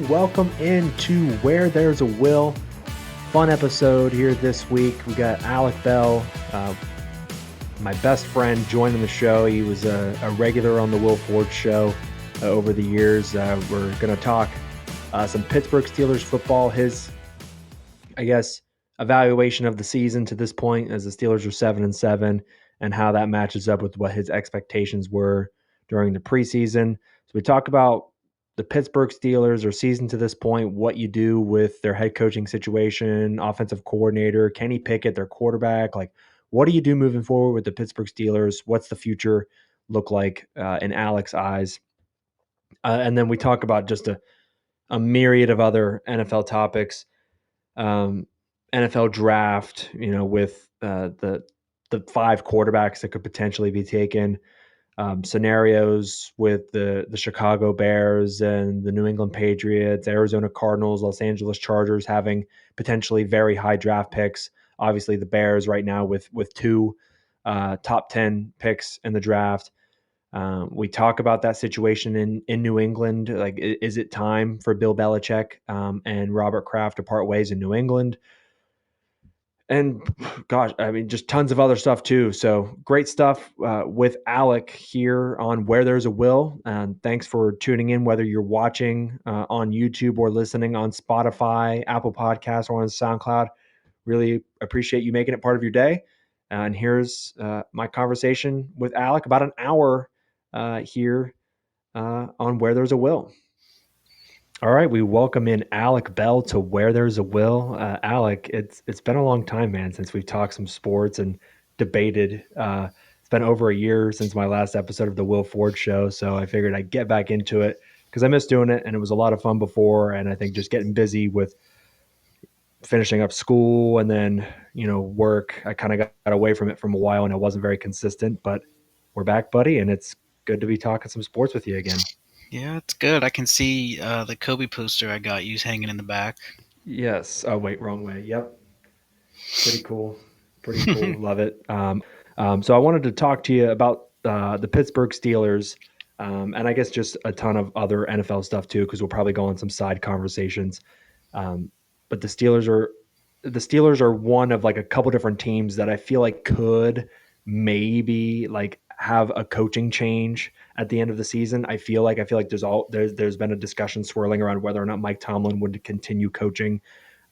welcome into Where There's a Will. Fun episode here this week. We got Alec Bell, my best friend, joining the show. He was a regular on the Will Ford show over the years. We're going to talk some Pittsburgh Steelers football, his, evaluation of the season to this point as the Steelers are 7-7, and how that matches up with what his expectations were during the preseason. So we talk about the Pittsburgh Steelers, or season to this point, what you do with their head coaching situation, offensive coordinator, Kenny Pickett, their quarterback. Like, what do you do moving forward with the Pittsburgh Steelers? What's the future look like in Alec's eyes? And then we talk about just a myriad of other NFL topics. NFL draft, with the 5 quarterbacks that could potentially be taken. Scenarios with the Chicago Bears and the New England Patriots, Arizona Cardinals, Los Angeles Chargers having potentially very high draft picks. Obviously, the Bears right now with 2 top 10 picks in the draft. We talk about that situation in New England. Like, is it time for Bill Belichick and Robert Kraft to part ways in New England? And gosh, I mean, just tons of other stuff too. So great stuff with Alec here on Where There's a Will. And thanks for tuning in, whether you're watching on YouTube or listening on Spotify, Apple Podcasts, or on SoundCloud. Really appreciate you making it part of your day. And here's my conversation with Alec, about an hour here on Where There's a Will. All right, we welcome in Alec Bell to Where There's a Will. Alec, it's been a long time, man, since we've talked some sports and debated. It's been over a year since my last episode of the Will Ford show, so I figured I'd get back into it because I missed doing it, and it was a lot of fun before. And I think just getting busy with finishing up school and then work, I kind of got away from it for a while, and I wasn't very consistent. But we're back, buddy, and it's good to be talking some sports with you again. Yeah, it's good. I can see the Kobe poster I got you hanging in the back. Yes. Oh, wait, wrong way. Yep. Pretty cool. Pretty cool. Love it. So I wanted to talk to you about the Pittsburgh Steelers, and I guess just a ton of other NFL stuff too, because we'll probably go on some side conversations. But the Steelers are one of like a couple different teams that I feel like could maybe like have a coaching change at the end of the season. I feel like there's been a discussion swirling around whether or not Mike Tomlin would continue coaching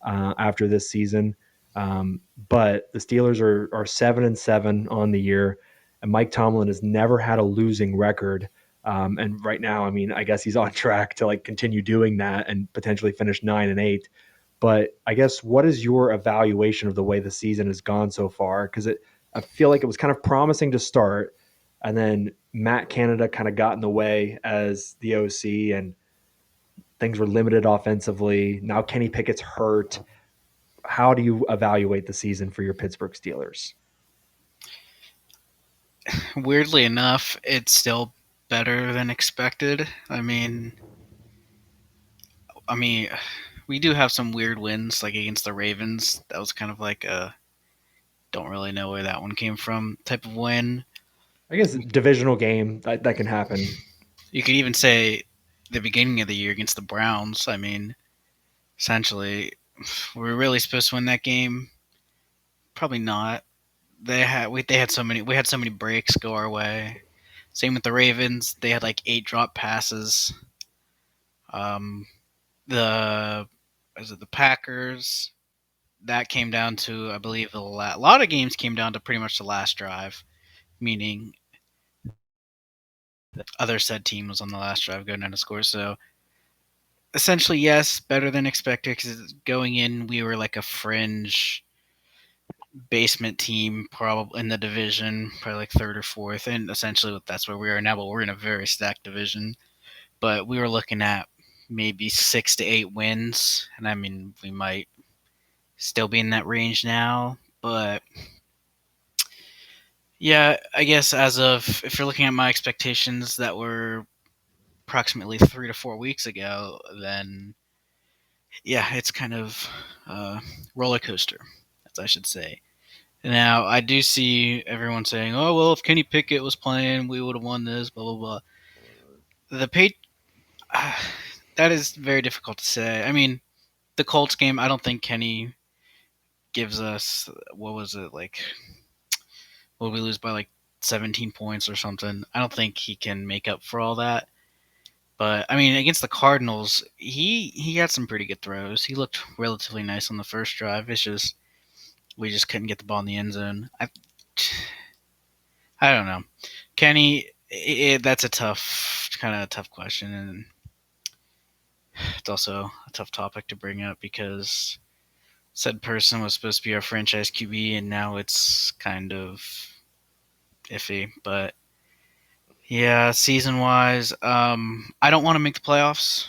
after this season. But the Steelers are 7-7 on the year, and Mike Tomlin has never had a losing record. And right now, I mean, I guess he's on track to like continue doing that and potentially finish 9-8. But I guess, what is your evaluation of the way the season has gone so far? Because I feel like it was kind of promising to start, and then Matt Canada kind of got in the way as the OC, and things were limited offensively. Now Kenny Pickett's hurt. How do you evaluate the season for your Pittsburgh Steelers? Weirdly enough, it's still better than expected. I mean, we do have some weird wins, like against the Ravens. That was kind of like a don't really know where that one came from type of win. I guess divisional game that can happen. You could even say the beginning of the year against the Browns. I mean, essentially, were we really supposed to win that game? Probably not. They had so many breaks go our way. Same with the Ravens. They had like 8 drop passes. Um, the the Packers? That came down to, I believe, a lot of games came down to pretty much the last drive, meaning the other said team was on the last drive going down to score. So essentially, yes, better than expected. Because going in, we were like a fringe basement team, probably in the division, probably like third or fourth, and essentially that's where we are now. But we're in a very stacked division. But we were looking at maybe 6 to 8 wins, and I mean we might still be in that range now. But yeah, I guess as of if you're looking at my expectations that were approximately 3 to 4 weeks ago, then yeah, it's kind of roller coaster, as I should say. Now, I do see everyone saying, "Oh well, if Kenny Pickett was playing, we would have won this." Blah blah blah. The pay, that is very difficult to say. I mean, the Colts game, I don't think Kenny gives us what was it like? Will we lose by like 17 points or something? I don't think he can make up for all that. But I mean, against the Cardinals, he had some pretty good throws. He looked relatively nice on the first drive. It's just we just couldn't get the ball in the end zone. I don't know, Kenny. That's a tough kind of tough question, and it's also a tough topic to bring up because said person was supposed to be our franchise QB, and now it's kind of iffy. But yeah, season wise, I don't want to make the playoffs.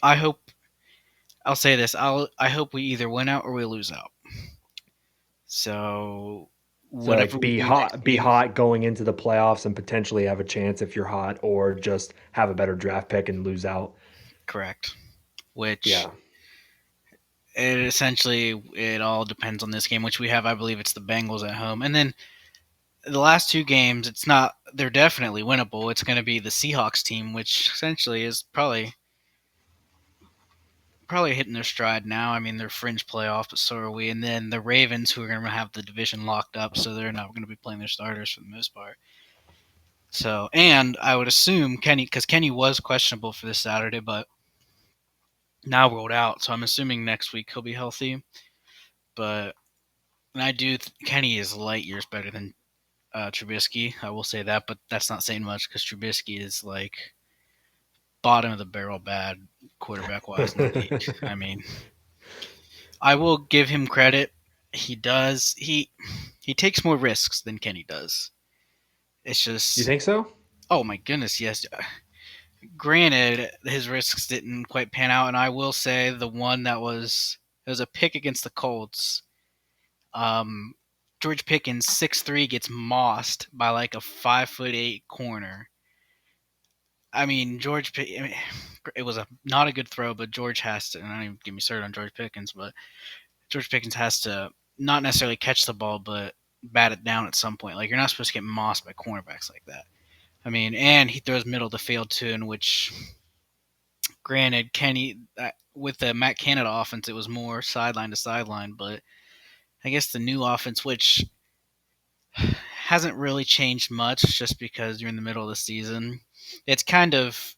I hope I'll say this. I hope we either win out or we lose out. So So whatever like we do next be game, hot going into the playoffs and potentially have a chance if you're hot, or just have a better draft pick and lose out. correct. Which Yeah. it essentially it all depends on this game, which we have. I believe it's the Bengals at home, and then the last two games. It's not. They're definitely winnable. It's going to be the Seahawks team, which essentially is probably hitting their stride now. I mean, they're fringe playoff, but so are we. And then the Ravens, who are going to have the division locked up, so they're not going to be playing their starters for the most part. So, and I would assume Kenny, because Kenny was questionable for this Saturday, but now rolled out. So I'm assuming next week he'll be healthy. But and Kenny is light years better than Trubisky. I will say that, but that's not saying much because Trubisky is like bottom of the barrel bad quarterback wise in the league. I mean, I will give him credit. He does. He takes more risks than Kenny does. It's You just, think so? oh my goodness, yes. Granted, his risks didn't quite pan out, and I will say the one that was it was a pick against the Colts. Um, George Pickens 6'3" gets mossed by like a 5'8" corner. I mean, it was a not a good throw, but George has to. And I don't even get me started on George Pickens, but George Pickens has to not necessarily catch the ball, but bat it down at some point. Like you're not supposed to get mossed by cornerbacks like that. I mean, and he throws middle of the field too, in which, granted, Kenny with the Matt Canada offense, it was more sideline to sideline, but I guess the new offense, which hasn't really changed much, just because you're in the middle of the season, it's kind of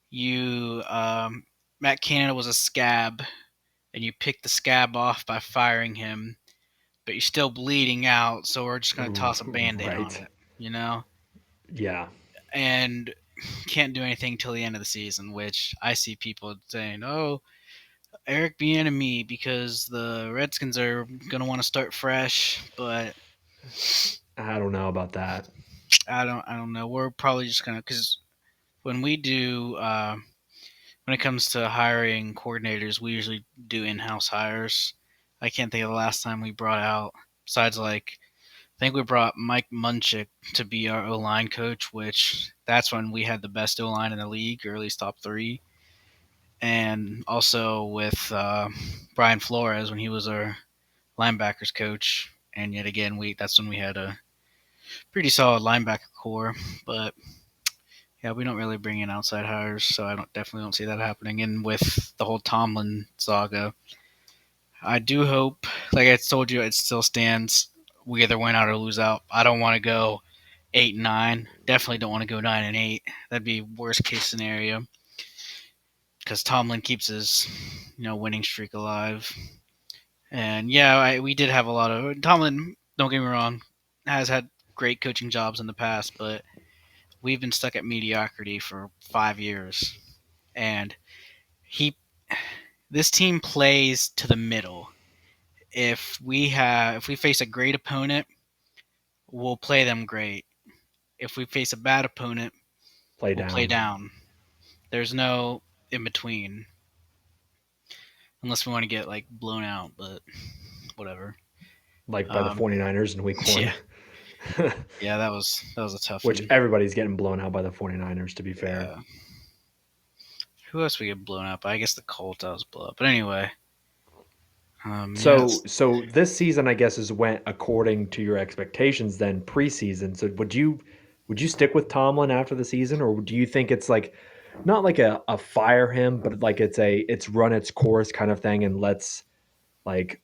you. Matt Canada was a scab, and you pick the scab off by firing him, but you're still bleeding out, so we're just going to toss a band-aid on Right. it, you know? Yeah. And can't do anything till the end of the season, which I see people saying, "Oh, Eric Bieniemy because the Redskins are going to want to start fresh," but I don't know about that. I don't know. We're probably just going to cuz when we do when it comes to hiring coordinators, we usually do in-house hires. I can't think of the last time we brought out besides like I think we brought Mike Munchak to be our O line coach, which that's when we had the best O line in the league, or at least top three. And also with Brian Flores when he was our linebackers coach. And yet again, we that's when we had a pretty solid linebacker core. But yeah, we don't really bring in outside hires, so I definitely don't see that happening. And with the whole Tomlin saga, I do hope, like I told you, it still stands. We either win out or lose out. I don't want to go 8-9. Definitely don't want to go 9-8. That'd be worst case scenario because Tomlin keeps his winning streak alive. And yeah, we did have a lot of Tomlin. Don't get me wrong, has had great coaching jobs in the past, but we've been stuck at mediocrity for 5 years, and he this team plays to the middle. If we face a great opponent, we'll play them great. If we face a bad opponent, Play we'll play down. down. There's no in between, unless we want to get like blown out, but whatever. Like by the Um, 49ers in week yeah, one. yeah, that was a tough Which one. everybody's getting blown out by the 49ers, to be fair. Yeah. Who else we get blown up? I guess the Colts I was blown up. But anyway, So yes. so this season I guess is went according to your expectations then preseason. So would you stick with Tomlin after the season, or do you think it's like not like a fire him, but like it's run its course kind of thing, and let's like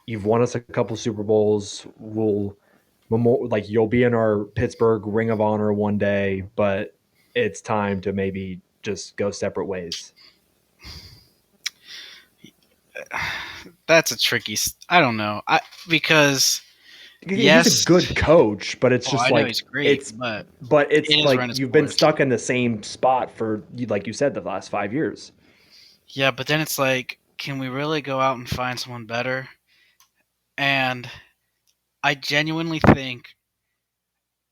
you've won us a couple Super Bowls. Like you'll be in our Pittsburgh Ring of Honor one day, but it's time to maybe just go separate ways. That's a tricky. I don't know. Because He's a yes, good coach, but it's oh, just I know like he's great, but it it's has like run its you've been course. stuck in the same spot for like you said the last 5 years. Yeah, but then it's like, can we really go out and find someone better? And I genuinely think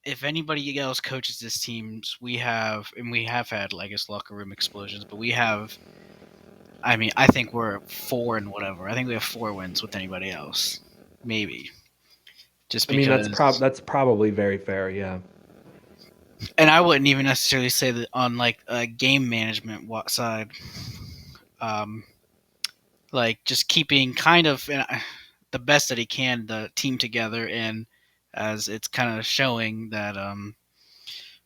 if anybody else coaches this teams, we have had, I guess, locker room explosions, but we have. I mean, I think we're 4 and whatever. I think we have 4 wins with anybody else, maybe, just I mean because. that's probably very fair. Yeah. And I wouldn't even necessarily say that on like a game management side, um, like just keeping kind of the best that he can the team together, and as it's kind of showing that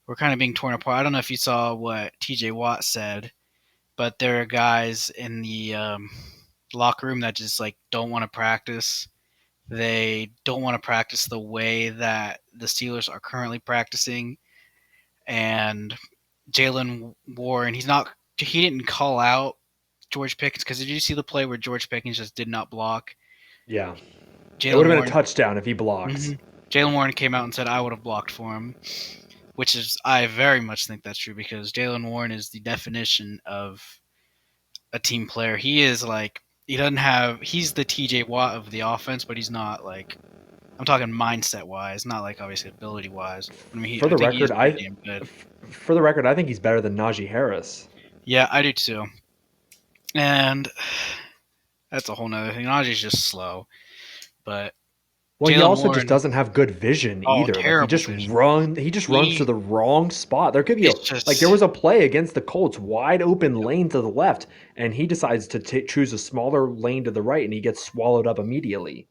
we're kind of being torn apart. I don't know if you saw what TJ Watt said, but there are guys in the locker room that just like don't want to practice. They don't want to practice the way that the Steelers are currently practicing, and Jalen Warren, he didn't call out George Pickens because did you see the play where George Pickens just did not block? Yeah. It would Jalen have been a Warren, touchdown if he blocks. hmm Jalen Warren came out and said I would have blocked for him, which is I very much think that's true because Jalen Warren is the definition of a team player. He is like he doesn't have he's the TJ Watt of the offense, but he's not like I'm talking mindset wise, not like obviously ability wise. I mean, For I the think he is record, pretty damn good. for the record, I think he's better than Najee Harris. Yeah, I do too. And that's a whole nother thing. Najee's just slow, but Well, he Jalen also just Warren, doesn't have good vision oh, either. Like terrible vision. he just runs to He the wrong spot. There could be it's like there just was a play against the Colts, wide open lane to the left, and he decides to choose a smaller lane to the right, and he gets swallowed up immediately.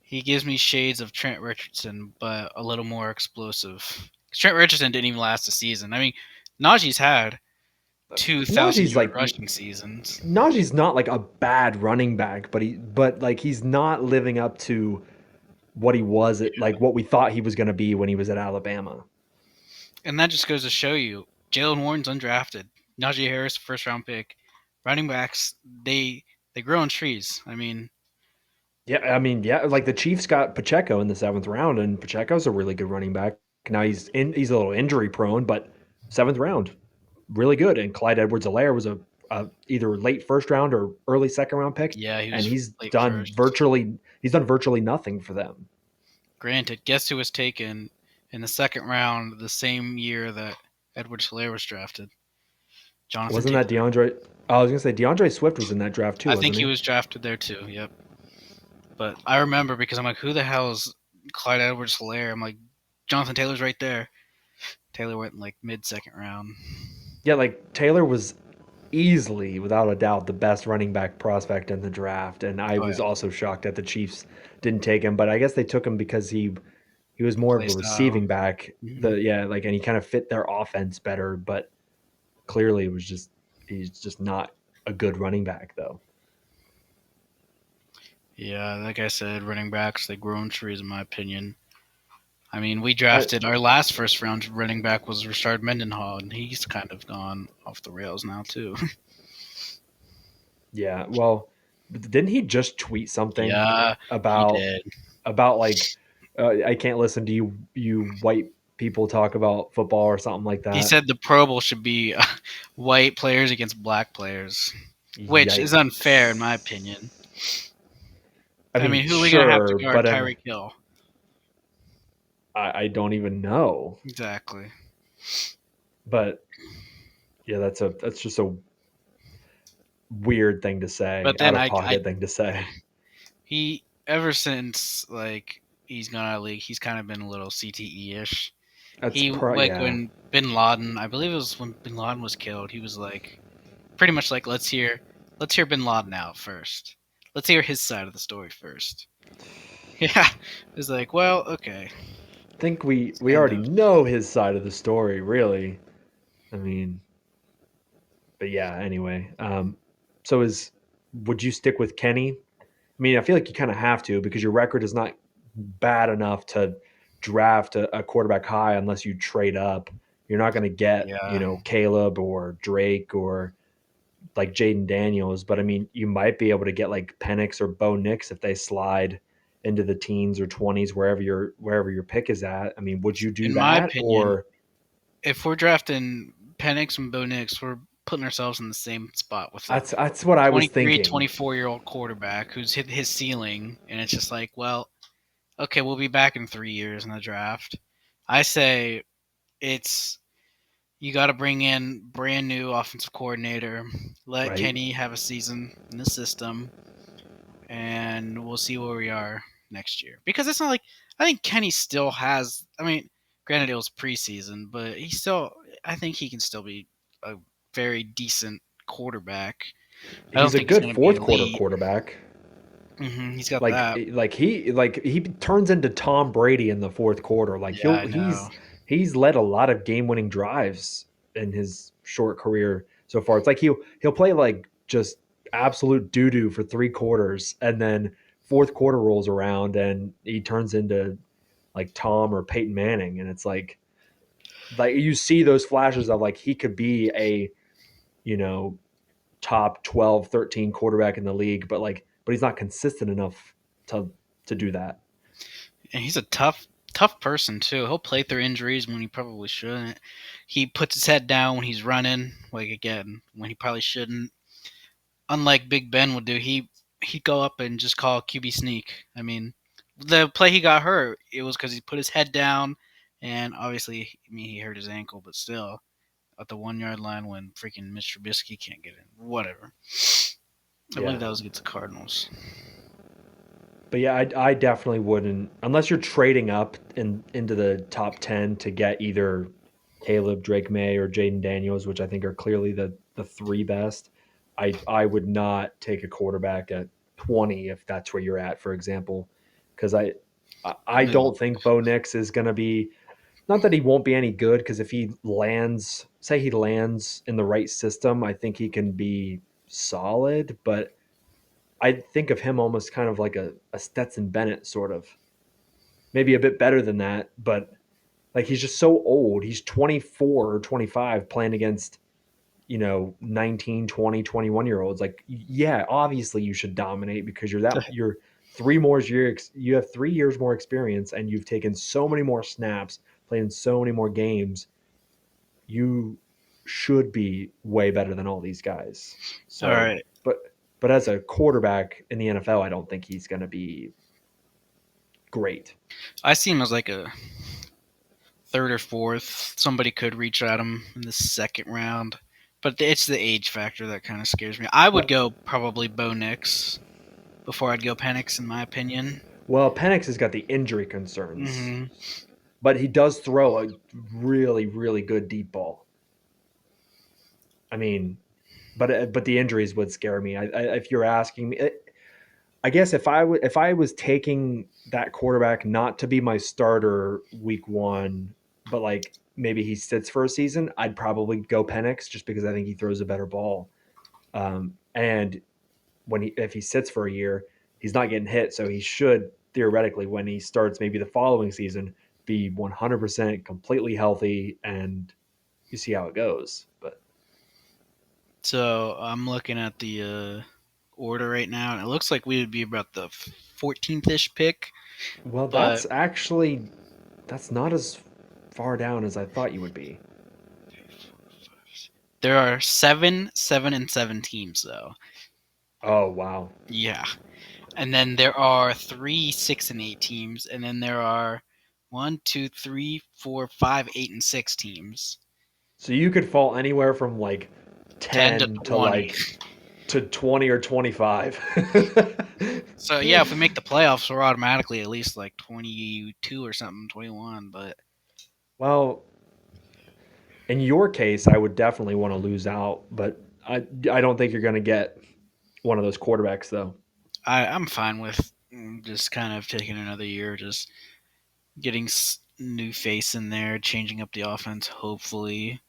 he gives me shades of Trent Richardson, but a little more explosive. Trent Richardson didn't even last a season. I mean, Najee's had 2,000 Najee's yard like rushing seasons. Najee's not like a bad running back, but like he's not living up to what he was at like what we thought he was going to be when he was at Alabama. And that just goes to show you Jalen Warren's undrafted. Najee Harris, first round pick. Running backs, they grow on trees. I mean, Yeah, I mean, yeah, like the Chiefs got Pacheco in the seventh round, and Pacheco's a really good running back. Now he's a little injury prone, but seventh round, really good. And Clyde Edwards-Helaire was a either late first round or early second round pick, yeah, he and was late first. he's done virtually nothing for them. Granted, guess who was taken in the second round the same year that Edwards Hilaire was drafted? Jonathan Wasn't that Taylor. DeAndre? I was gonna say DeAndre Swift was in that draft too, I think wasn't he he? was drafted there too. Yep. But I remember because I'm like, who the hell is Clyde Edwards Hilaire? I'm like, Jonathan Taylor's right there. Taylor went in like mid second round. Yeah, like Taylor was easily, without a doubt, the best running back prospect in the draft, and I Oh was yeah, also shocked that the Chiefs didn't take him. But I guess they took him because he was more of play a style. receiving back. Hmm. Like and he kind of fit their offense better. But clearly, he's just not a good running back though. Yeah, like I said, running backs they grow on trees in my opinion. I mean, we I, drafted our last first round running back was Rashard Mendenhall, and he's kind of gone off the rails now too. yeah, well, didn't he just tweet something Yeah, he about did. like I can't listen to you white people talk about football or something like He that? said the Pro Bowl should be white players against black players, which is unfair in my Yikes. opinion. I I mean, mean, who are we gonna have to sure, guard? but Tyreek Hill. I don't even know. Exactly. But yeah, that's just a weird thing to say, But out then of I pocket thing to say. he ever since like he's gone out of the league, he's kind of been a little CTE ish. He like Yeah. when Bin Laden, I believe it was when Bin Laden was killed. He was like pretty much like let's hear Bin Laden out first. Let's hear his side of the story first. Yeah, it was like well okay. I think we Kind already of know his side of the story, really. I mean, but yeah, anyway. So is would you stick with Kenny? I mean, I feel like you kind of have to because your record is not bad enough to draft a quarterback high unless you trade up. You're not going to get, Yeah. Caleb or Drake or like Jaden Daniels, but I mean, you might be able to get like Penix or Bo Nix if they slide into the teens or 20s wherever your pick is at. I mean, would you do In my that opinion, or if we're drafting Penix and Bo Nix, we're putting ourselves in the same spot with a that's what I was 23, thinking, 24-year-old quarterback who's hit his ceiling, and it's just like, well, okay, we'll be back in 3 years in the draft. I say it's you got to bring in brand new offensive coordinator, let right? Kenny have a season in the system, and we'll see where we are next year. Because it's not like I think Kenny still has. I mean, granted it was preseason, but he still. I think he can still be a very decent quarterback. I don't He's a think he's good going to be fourth quarter elite. quarterback. He's got like that. he turns into Tom Brady in the fourth quarter. Like Yeah, I know. he's led a lot of game winning drives in his short career so far. It's like he'll play like just absolute doo doo for 3 quarters, and then fourth quarter rolls around and he turns into like Tom or Peyton Manning, and it's like you see those flashes of like he could be a you know top 12, 13 quarterback in the league, but he's not consistent enough to do that. And he's a tough person too. He'll play through injuries when he probably shouldn't. He puts his head down when he's running, like again, when he probably shouldn't. Unlike Big Ben would do, he'd go up and just call QB sneak. I mean, the play he got hurt, it was because he put his head down, and obviously, I mean, he hurt his ankle, but still, at the 1 yard line when freaking Mr. Trubisky can't get in. Whatever. I believe Yeah. that was against the Cardinals. But yeah, I definitely wouldn't unless you're trading up into the top 10 to get either Caleb, Drake May, or Jaden Daniels, which I think are clearly the three best. I would not take a quarterback at 20 if that's where you're at, for example, because I No. don't think Bo Nix is going to be. Not that he won't be any good, because if he lands, say he lands in the right system, I think he can be solid. But I think of him almost kind of like a Stetson Bennett sort of, maybe a bit better than that. But like he's just so old. He's 24 or 25 playing against 19, 20, 21 year olds. Like, yeah, obviously you should dominate because you're 3 more years, you have 3 years more experience and you've taken so many more snaps, playing so many more games. You should be way better than all these guys. All So, right. but as a quarterback in the NFL, I don't think he's going to be great. I see him as like a third or fourth. Somebody could reach at him in the second round, but it's the age factor that kind of scares me. I would Well, go probably Bo Nix before I'd go Penix, in my opinion. well, Penix has got the injury concerns, hmm but he does throw a really, really good deep ball. I mean, but the injuries would scare me. If you're asking me, I guess if I was taking that quarterback not to be my starter week one, but like maybe he sits for a season, I'd probably go Penix just because I think he throws a better ball. And if he sits for a year, he's not getting hit, so he should theoretically, when he starts maybe the following season, be 100% completely healthy, and you see how it goes. But So I'm looking at the order right now, and it looks like we would be about the 14th ish pick. well, But that's not as far down as I thought you would be. there are seven, 7-7 teams, though. Oh wow. Yeah, and then there are 3, 6-8 teams, and then there are 1, 2, 3, 4, 5, 8, and 6 teams. So you could fall anywhere from like 10 to 10 to 20. like to 20 or 25. So yeah, if we make the playoffs, we're automatically at least like 22 or something, 21. But Well, in your case, I would definitely want to lose out, but I don't think you're going to get one of those quarterbacks though. I'm fine with just kind of taking another year, just getting new face in there, changing up the offense, hopefully.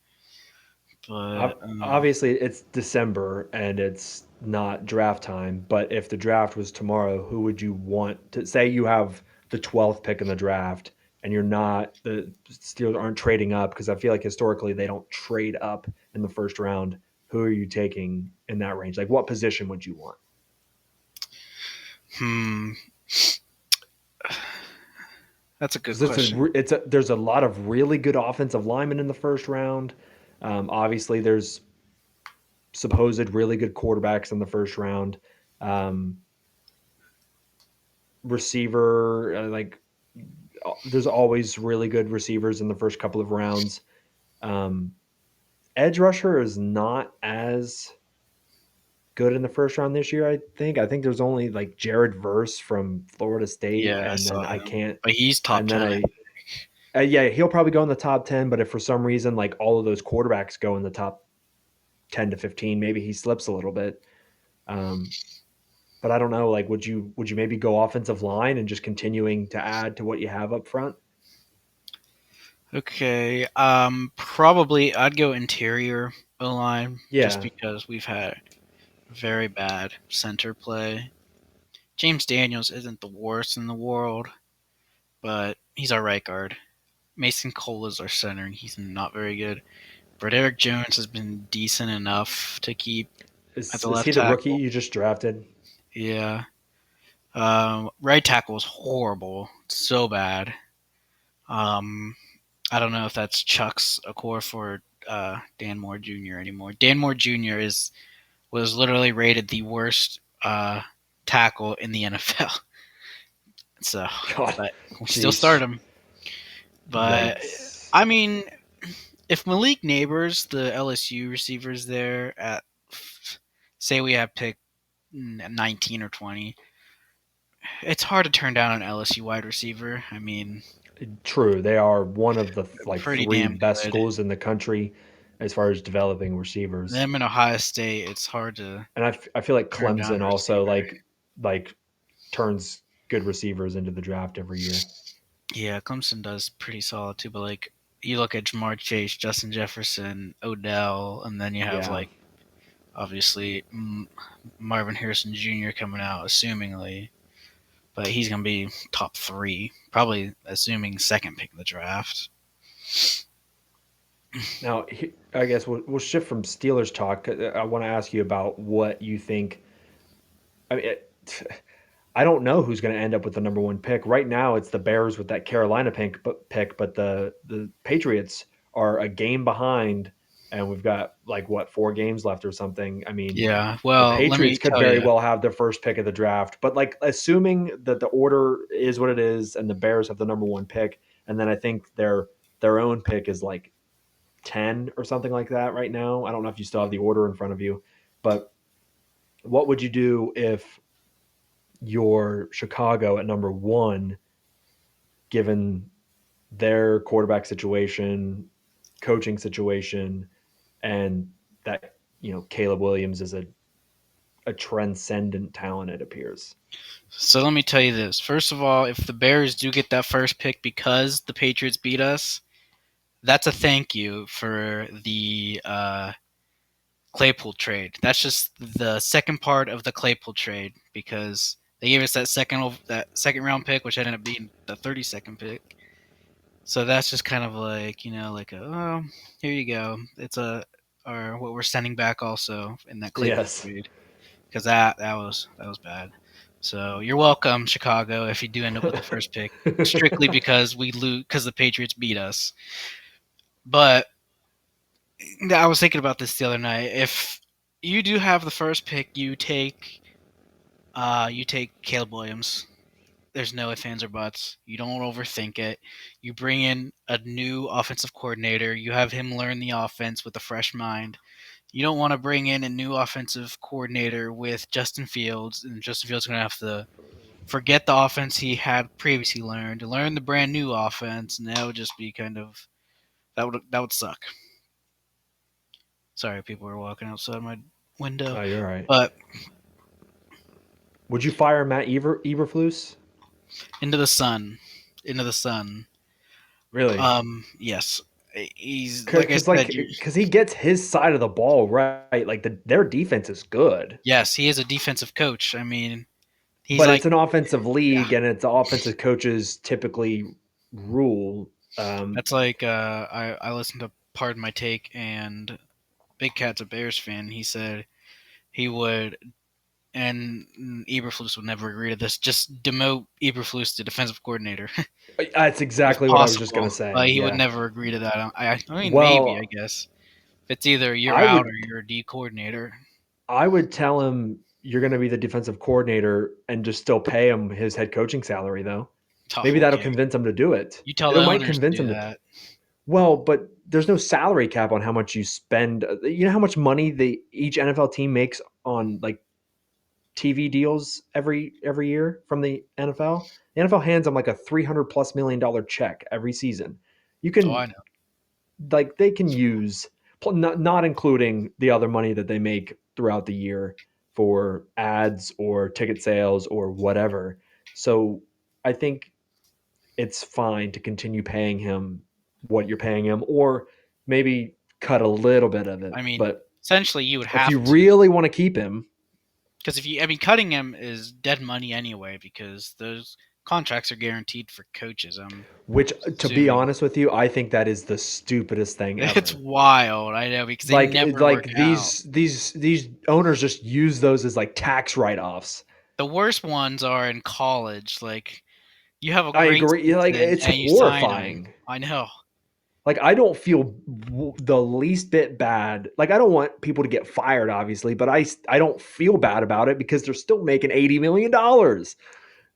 But Obviously, it's December and it's not draft time. But if the draft was tomorrow, who would you want to say you have the 12th pick in the draft and you're not the Steelers aren't trading up because I feel like historically they don't trade up in the first round. Who are you taking in that range? Like, what position would you want? hmm, that's a good Because question. there's a lot of really good offensive linemen in the first round. Obviously, there's supposed really good quarterbacks in the first round. Um, receiver, there's always really good receivers in the first couple of rounds. Um, edge rusher is not as good in the first round this year. I think there's only like Jared Verse from Florida State, Yeah, I and then saw I him, can't. but he's top And then 10. yeah, he'll probably go in the top 10. But if for some reason like all of those quarterbacks go in the top 10 to 15, maybe he slips a little bit. Um, but I don't know. Like, would you maybe go offensive line and just continuing to add to what you have up front? Okay, probably I'd go interior O line just Yeah, because we've had very bad center play. James Daniels isn't the worst in the world, but he's our right guard. Mason Cole is our center, and he's not very good. But Eric Jones has been decent enough to keep at the is he left the rookie tackle. you just drafted? Yeah. Right tackle is horrible. So bad. Um, I don't know if that's Chuck's a core for Dan Moore Jr. anymore. Dan Moore Jr. is was literally rated the worst tackle in the NFL. So, God, but we still start jeez, him. But yikes. I mean, if Malik Neighbors, the LSU receivers there at say we have pick 19 or 20, it's hard to turn down an LSU wide receiver. I mean, True, they are one of the like pretty three damn best good. schools in the country as far as developing receivers. Them in Ohio State, it's hard to And I feel like turn down Clemson a also receiver. like turns good receivers into the draft every year. Yeah, Clemson does pretty solid too, but like you look at Jamar Chase, Justin Jefferson, Odell, and then you have Yeah. like obviously Marvin Harrison Jr. coming out, assumingly, but he's gonna be top three, probably assuming second pick of the draft. Now, I guess we'll shift from Steelers talk. I want to ask you about what you think. I mean, I don't know who's going to end up with the number one pick. Right now, it's the Bears with that Carolina pick, but the Patriots are a game behind, and we've got like what 4 games left or something. I mean, Yeah, the well, let Patriots me could tell very you. well have their first pick of the draft, but like assuming that the order is what it is, and the Bears have the number one pick, and then I think their own pick is like 10 or something like that right now. I don't know if you still have the order in front of you, but what would you do if you're Chicago at number one, given their quarterback situation, coaching situation, and that Caleb Williams is a transcendent talent? It appears. So let me tell you this. First of all, if the Bears do get that first pick because the Patriots beat us, that's a thank you for the Claypool trade. That's just the second part of the Claypool trade because they gave us that second round pick, which ended up being the 32nd pick. So that's just kind of like like oh, here you go. It's a or what we're sending back also in that Claypool Yes. trade because that was bad. So you're welcome, Chicago, if you do end up with the first pick, strictly because we lose because the Patriots beat us. But I was thinking about this the other night. If you do have the first pick, you take Caleb Williams. There's no ifs, ands, or buts. You don't overthink it. You bring in a new offensive coordinator. You have him learn the offense with a fresh mind. You don't want to bring in a new offensive coordinator with Justin Fields, and Justin Fields is going to have to forget the offense he had previously learned, learn the brand new offense, and that would just be kind of that would suck. Sorry, people are walking outside my window, Oh, you're right. but Would you fire Matt Eberflus? into the sun, into the sun. Really? Yes. He's like I because said, you because he gets his side of the ball right. Like their defense is good, yes, he is a defensive coach. I mean, he's but like it's an offensive yeah, league, and it's offensive coaches typically rule. that's like I listened to Pardon My Take, and Big Cat's a Bears fan. He said he would, and Eberflus would never agree to this. Just demote Eberflus to defensive coordinator That's if exactly what I was just gonna possible. But say. he would Yeah. never agree to that. I mean, maybe I Well, guess if it's either you're I out or would you're a D coordinator. I would tell him you're going to be the defensive coordinator and just still pay him his head coaching salary, though. Oh, Maybe that'll okay, convince him to do it. you tell It the might owners to convince do him to. that. Well, but there's no salary cap on how much you spend. You know how much money each NFL team makes on like TV deals every year from the NFL. The NFL hands them like a $300+ million check every season. You Oh, can I know. like they can use not including the other money that they make throughout the year for ads or ticket sales or whatever. So I think it's fine to continue paying him what you're paying him, or maybe cut a little bit of it. I mean, But essentially, you would if you have to, really want to keep him, because if you, I mean, cutting him is dead money anyway, because those contracts are guaranteed for coaches. I'm which to be assuming honest with you, I think that is the stupidest thing it's ever. wild. I know because they never work out. These owners just use those as like tax write-offs. The worst ones are in college. Like you have a I great agree. Like season it's and you sign him. horrifying. I know. Like I don't feel the least bit bad. Like I don't want people to get fired, obviously, but I don't feel bad about it because they're still making $80 million,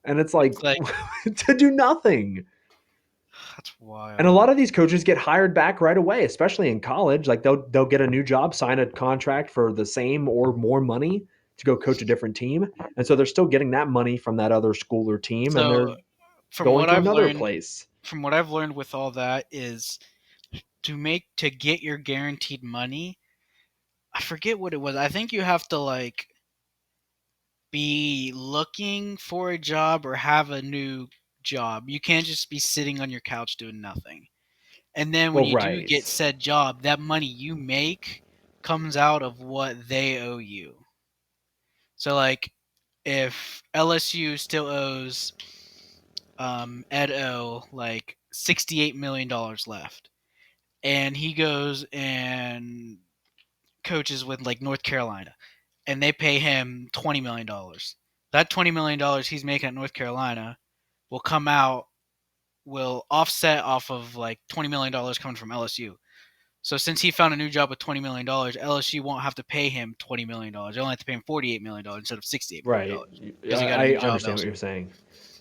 and it's like It's like to do nothing. that's And a wild. lot of these coaches get hired back right away, especially in college. Like they'll get a new job, sign a contract for the same or more money to go coach a different team, and so they're still getting that money from that other school or team, and So they're going to another place. from what I've learned with all that is to get your guaranteed money. I forget what it was. I think you have to like be looking for a job or have a new job. You can't just be sitting on your couch doing nothing. And then when Well, you do right. get said job, that money you make comes out of what they owe you. So like if LSU still owes Ed O like $68 million left, and he goes and coaches with like North Carolina, and they pay him $20 million. That $20 million he's making at North Carolina will come out will offset off of like $20 million coming from LSU. So since he found a new job with $20 million, LSU won't have to pay him $20 million. They only have to pay him $48 million instead of $68 million Right. because he got a I new job understand what you're elsewhere. saying.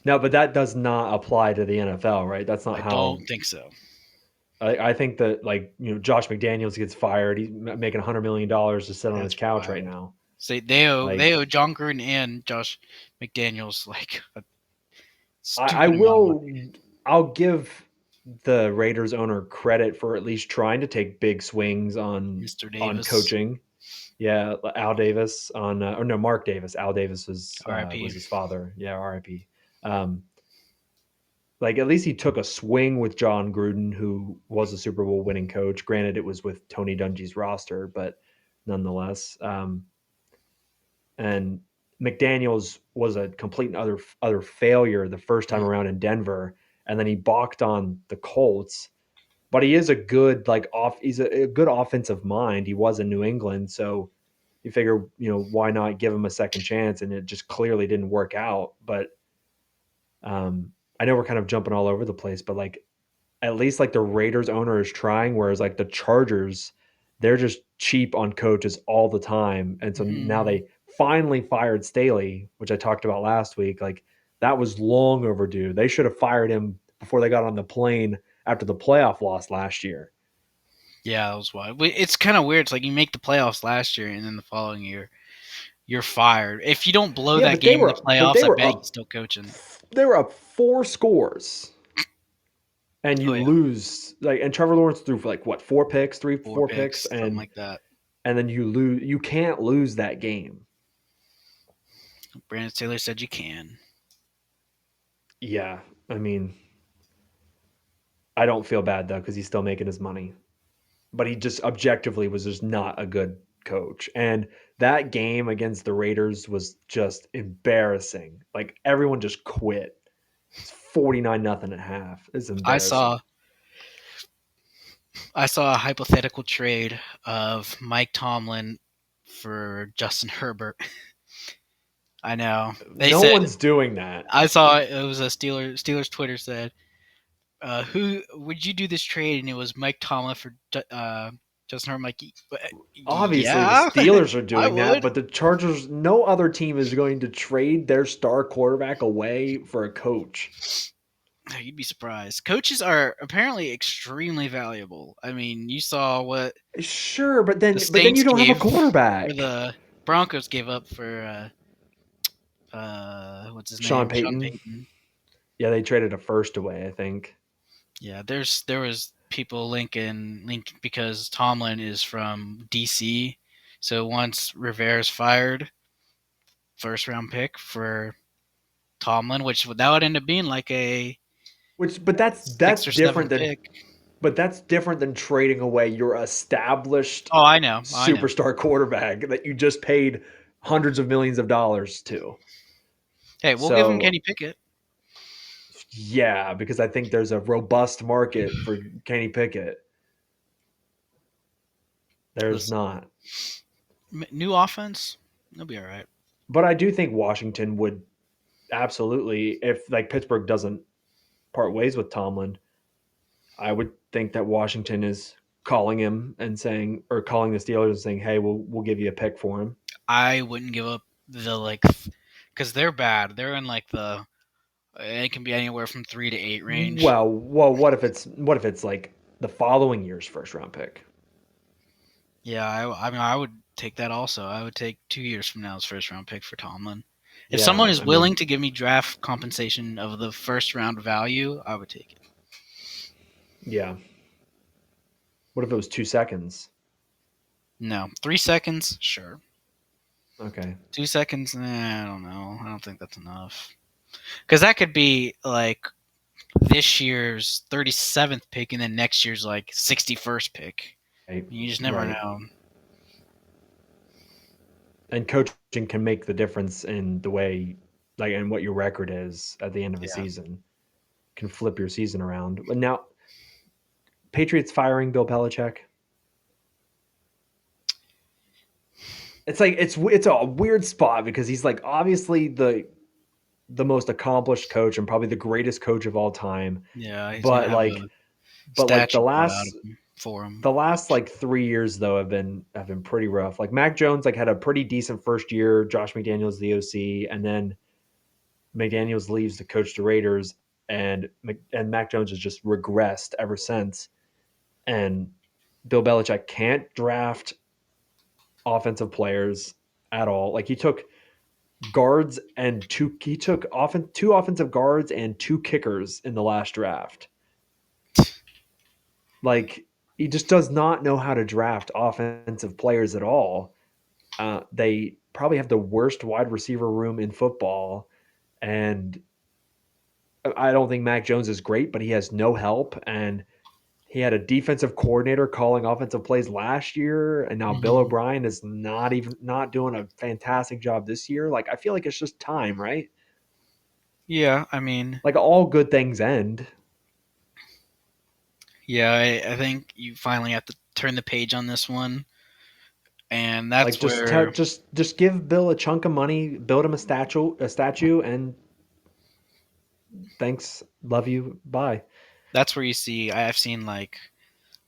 No, but that does not apply to the NFL, right? That's not I how don't think so. I think that like Josh McDaniels gets fired. He's making $100 million to sit on his That's couch right wild. now. So they owe Like John Gruden and Josh McDaniels like a I stupid amount of money. will I'll give the Raiders owner credit for at least trying to take big swings Mr. on Davis, coaching. Yeah, Al Davis on or no Mark Davis. Al Davis R.I.P. was his father. Yeah, R.I.P. Um, like at least he took a swing with John Gruden, who was a Super Bowl winning coach. Granted, it was with Tony Dungy's roster, but nonetheless. And McDaniels was a complete and other failure the first time Mm. around in Denver, and then he balked on the Colts. But he is a good he's a good offensive mind. He was in New England, so you figure why not give him a second chance? And it just clearly didn't work out. But I know we're kind of jumping all over the place, but like at least like the Raiders owner is trying, whereas like the Chargers, they're just cheap on coaches all the time. And so now Mhm. they finally fired Staley, which I talked about last week. Like that was long overdue. They should have fired him before they got on the plane after the playoff loss last year. Yeah, that was wild. It's kind of weird. It's like you make the playoffs last year, and then the following year you're fired. If you don't blow Yeah, that game in the playoffs, they I were bet he's up still coaching. they were up 4 scores, and Oh you yeah, lose like, and Trevor Lawrence threw for like what, 4 picks, three, four 4 picks, picks, something like that. and then you can't lose that game. Brandon Taylor said you can. Yeah, I mean, I don't feel bad though because he's still making his money. But he just objectively was just not a good coach. And that game against the Raiders was just embarrassing. Like everyone just quit. It's 49 nothing at half. It's I embarrassing. saw I saw a hypothetical trade of Mike Tomlin for Justin Herbert. I know. They No said one's doing that. I saw it was a Steelers Twitter said, "Who would you do this trade?" And it was Mike Tomlin for Justin Herbert. I'm like, Obviously the yeah, Steelers are I doing that, would. but the Chargers, no other team is going to trade their star quarterback away for a coach. You'd be surprised. Coaches are apparently extremely valuable. I mean, you saw what Sure, the but then you Saints don't have a gave, or quarterback. the Broncos gave up for what's his Sean name, Sean Payton. Payton. Yeah, they traded a first away, I think. Yeah, there was people linking because Tomlin is from DC, so once Rivera's fired, first round pick for Tomlin, which that would end up being like a Which but that's six or seven different than pick. but that's different than trading away your established Oh, I know, I know. superstar quarterback that you just paid hundreds of millions of dollars to. Hey, we'll give him So Kenny Pickett. yeah, because I think there's a robust market for Kenny Pickett. There's Listen, not. new offense, they'll be all right. But I do think Washington would absolutely, if like Pittsburgh doesn't part ways with Tomlin, I would think that Washington is calling him and saying, or calling the Steelers and saying, "Hey, we'll give you a pick for him." I wouldn't give up the because they're bad. They're in like the it can be anywhere from 3 to 8 range. Well, what if it's like the following year's first round pick? Yeah, I mean, I would take that also. I would take 2 years from now's first round pick for Tomlin. If someone Yeah, is I willing mean, to give me draft compensation of the first round value, I would take it. yeah. What if it was 2 seconds? No, 3 seconds, sure. Okay. 2 seconds, I don't know. I don't think that's enough. Because that could be like this year's 37th pick, and then next year's like 61st pick. Right. You just never Right. know. And coaching can make the difference in the way, like, and what your record is at the end of a Yeah. season. Can flip your season around. But now, Patriots firing Bill Belichick. It's like it's a weird spot because he's like obviously the most accomplished coach and probably the greatest coach of all time. Yeah, he's gonna But have a like statue brought out of him for him. the last like 3 years though have been pretty rough. Like Mac Jones like had a pretty decent first year. Josh McDaniels the OC, and then McDaniels leaves to coach the Raiders, and Mac Jones has just regressed ever since. And Bill Belichick can't draft offensive players at all. Like he took often two offensive guards and two kickers in the last draft. Like he just does not know how to draft offensive players at all. They probably have the worst wide receiver room in football, and I don't think Mac Jones is great, but he has no help. And he had a defensive coordinator calling offensive plays last year, and now Bill Hmm. O'Brien is not doing a fantastic job this year. Like I feel like it's just time, right? Yeah, I mean, Like all good things end. yeah, I think you finally have to turn the page on this one, and that's Like where just give Bill a chunk of money, build him a statue, and thanks, love you, bye. you see. I've seen like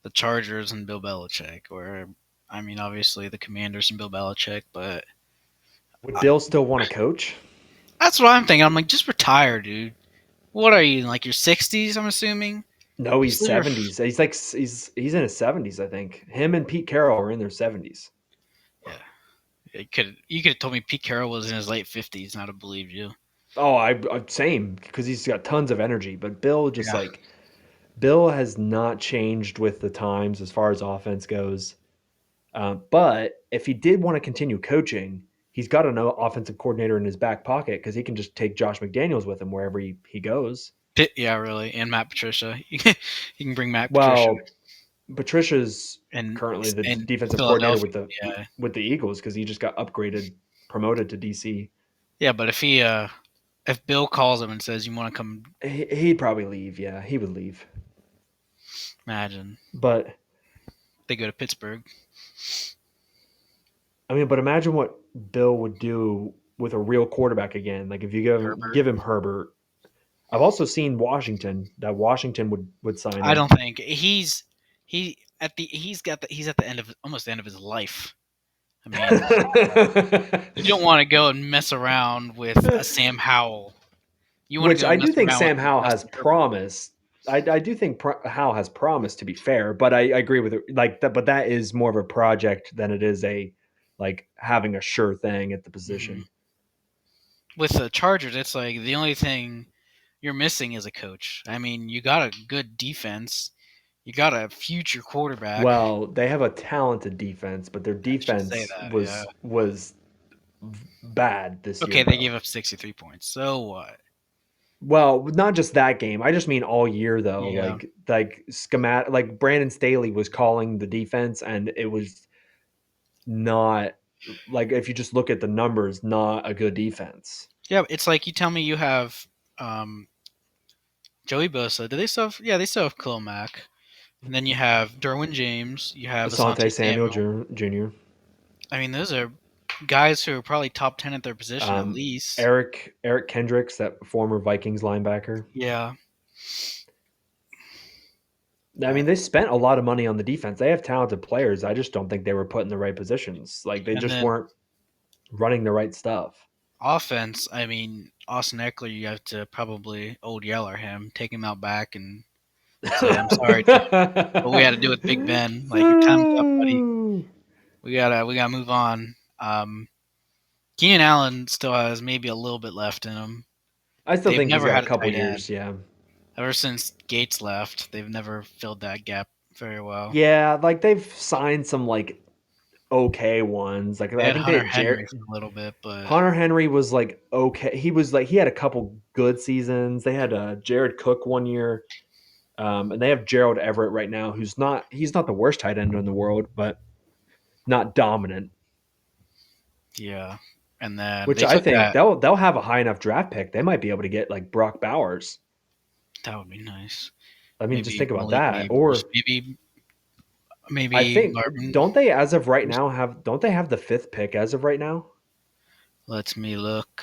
the Chargers and Bill Belichick, or I mean, obviously the Commanders and Bill Belichick, but Would I, Bill still want to coach? that's what I'm thinking. I'm like, just retire, dude. What are you in like your 60s? I'm assuming. No, he's Just live your 70s. He's like he's in his 70s, I think. Him and Pete Carroll are in their 70s. yeah. You could have told me Pete Carroll was in his late 50s, and I'd have believed you. Oh, I same because he's got tons of energy, but Bill just Yeah. like Bill has not changed with the times as far as offense goes. But if he did want to continue coaching, he's got an offensive coordinator in his back pocket because he can just take Josh McDaniels with him wherever he goes. Yeah, really, and Matt Patricia. He can bring Matt Patricia Well, Patricia's and currently the defensive coordinator Philadelphia. with the Yeah, Eagles because he just got promoted to DC. yeah, but if Bill calls him and says you want to come, He'd probably leave. Yeah, he would leave. imagine But they go to Pittsburgh. I mean, but imagine what Bill would do with a real quarterback again. Like if you Herbert. give him Herbert. I've also seen Washington would sign I him. don't think he's at the end of almost the end of his life. I mean, you don't want to go and mess around with a Sam Howell. You want to Which go I and do mess think around with Sam Howell has Justin Herbert. promise. I do think Howell has promise to be fair, but I agree with it. Like that, but that is more of a project than it is a like having a sure thing at the Hmm. position. With the Chargers, it's like the only thing you're missing is a coach. I mean, you got a good defense. You got a future quarterback. Well, they have a talented defense, but their I should say defense that, yeah. was bad this year Okay, they though. gave up 63 points. So what? Well, not just that game. I just mean all year though. Yeah. Like schematic. Like Brandon Staley was calling the defense, and it was not like if you just look at the numbers, not a good defense. Yeah, it's like you tell me you have um, Joey Bosa. Do they still have, yeah, they still have Khalil Mack. And then you have Derwin James. You have Asante Asante Samuel Samuel. Jr. I mean, those are guys who are probably top 10 at their position at Um, least. Eric Kendricks, that former Vikings linebacker. Yeah. I mean, they spent a lot of money on the defense. They have talented players. I just don't think they were put in the right positions. Like they And just then weren't running the right stuff. offense, I mean, Austin Eckler, you have to probably old yeller him, take him out back and say, I'm sorry, dude. What we had to do with Big Ben. Like, your time's up, buddy. We gotta move on. Keenan Allen still has maybe a little bit left in him. I still They've think he's never got a had a couple tight end. years. Yeah, Ever since Gates left, they've never filled that gap very well. yeah. Like they've signed some like okay ones. Like They I had think they Hunter had Henry for a little bit, but Hunter Henry was like okay. He was like he had a couple good seasons. They had Jared Cook one year, and they have Gerald Everett right now, who's not he's not the worst tight end in the world, but not dominant. yeah. And then Which they I took think that. they'll have a high enough draft pick. They might be able to get like Brock Bowers. That would be nice. I mean, just Maybe think about Malik that. Neighbors. Or I Maybe think Marvin. don't they as of right now have don't they have the fifth pick as of right now? Let me look.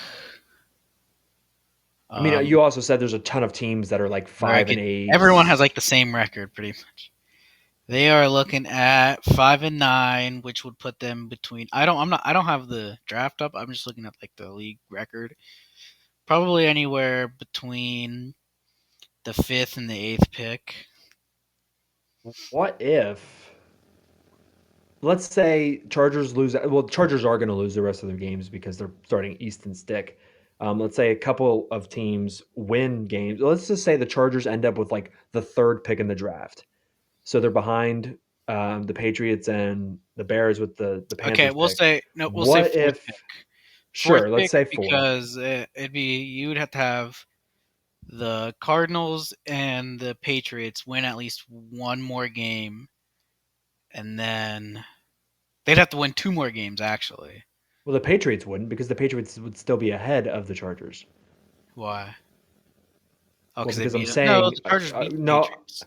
I mean, Um, you also said there's a ton of teams that are like five and record. Everyone eight. has like the same record, pretty much. They are looking at 5-9, which would put them between. I don't have the draft up. I'm just looking at like the league record. Probably anywhere between the fifth and the eighth pick. What if let's say Chargers lose? Well, Chargers are going to lose the rest of their games because they're starting Easton Stick. Let's say a couple of teams win games. Let's just say the Chargers end up with like the third pick in the draft, so they're behind the Patriots and the Bears with the Okay, Panthers pick. we'll say What fourth pick. if? Fourth Sure, let's pick say four. because it'd be you would have to have the Cardinals and the Patriots win at least one more game, and then they'd have to win two more games actually. Well, the Patriots wouldn't because the Patriots would still be ahead of the Chargers. Why? Oh, Well, because they because I'm beat them. No, saying the Chargers beat the no, Patriots.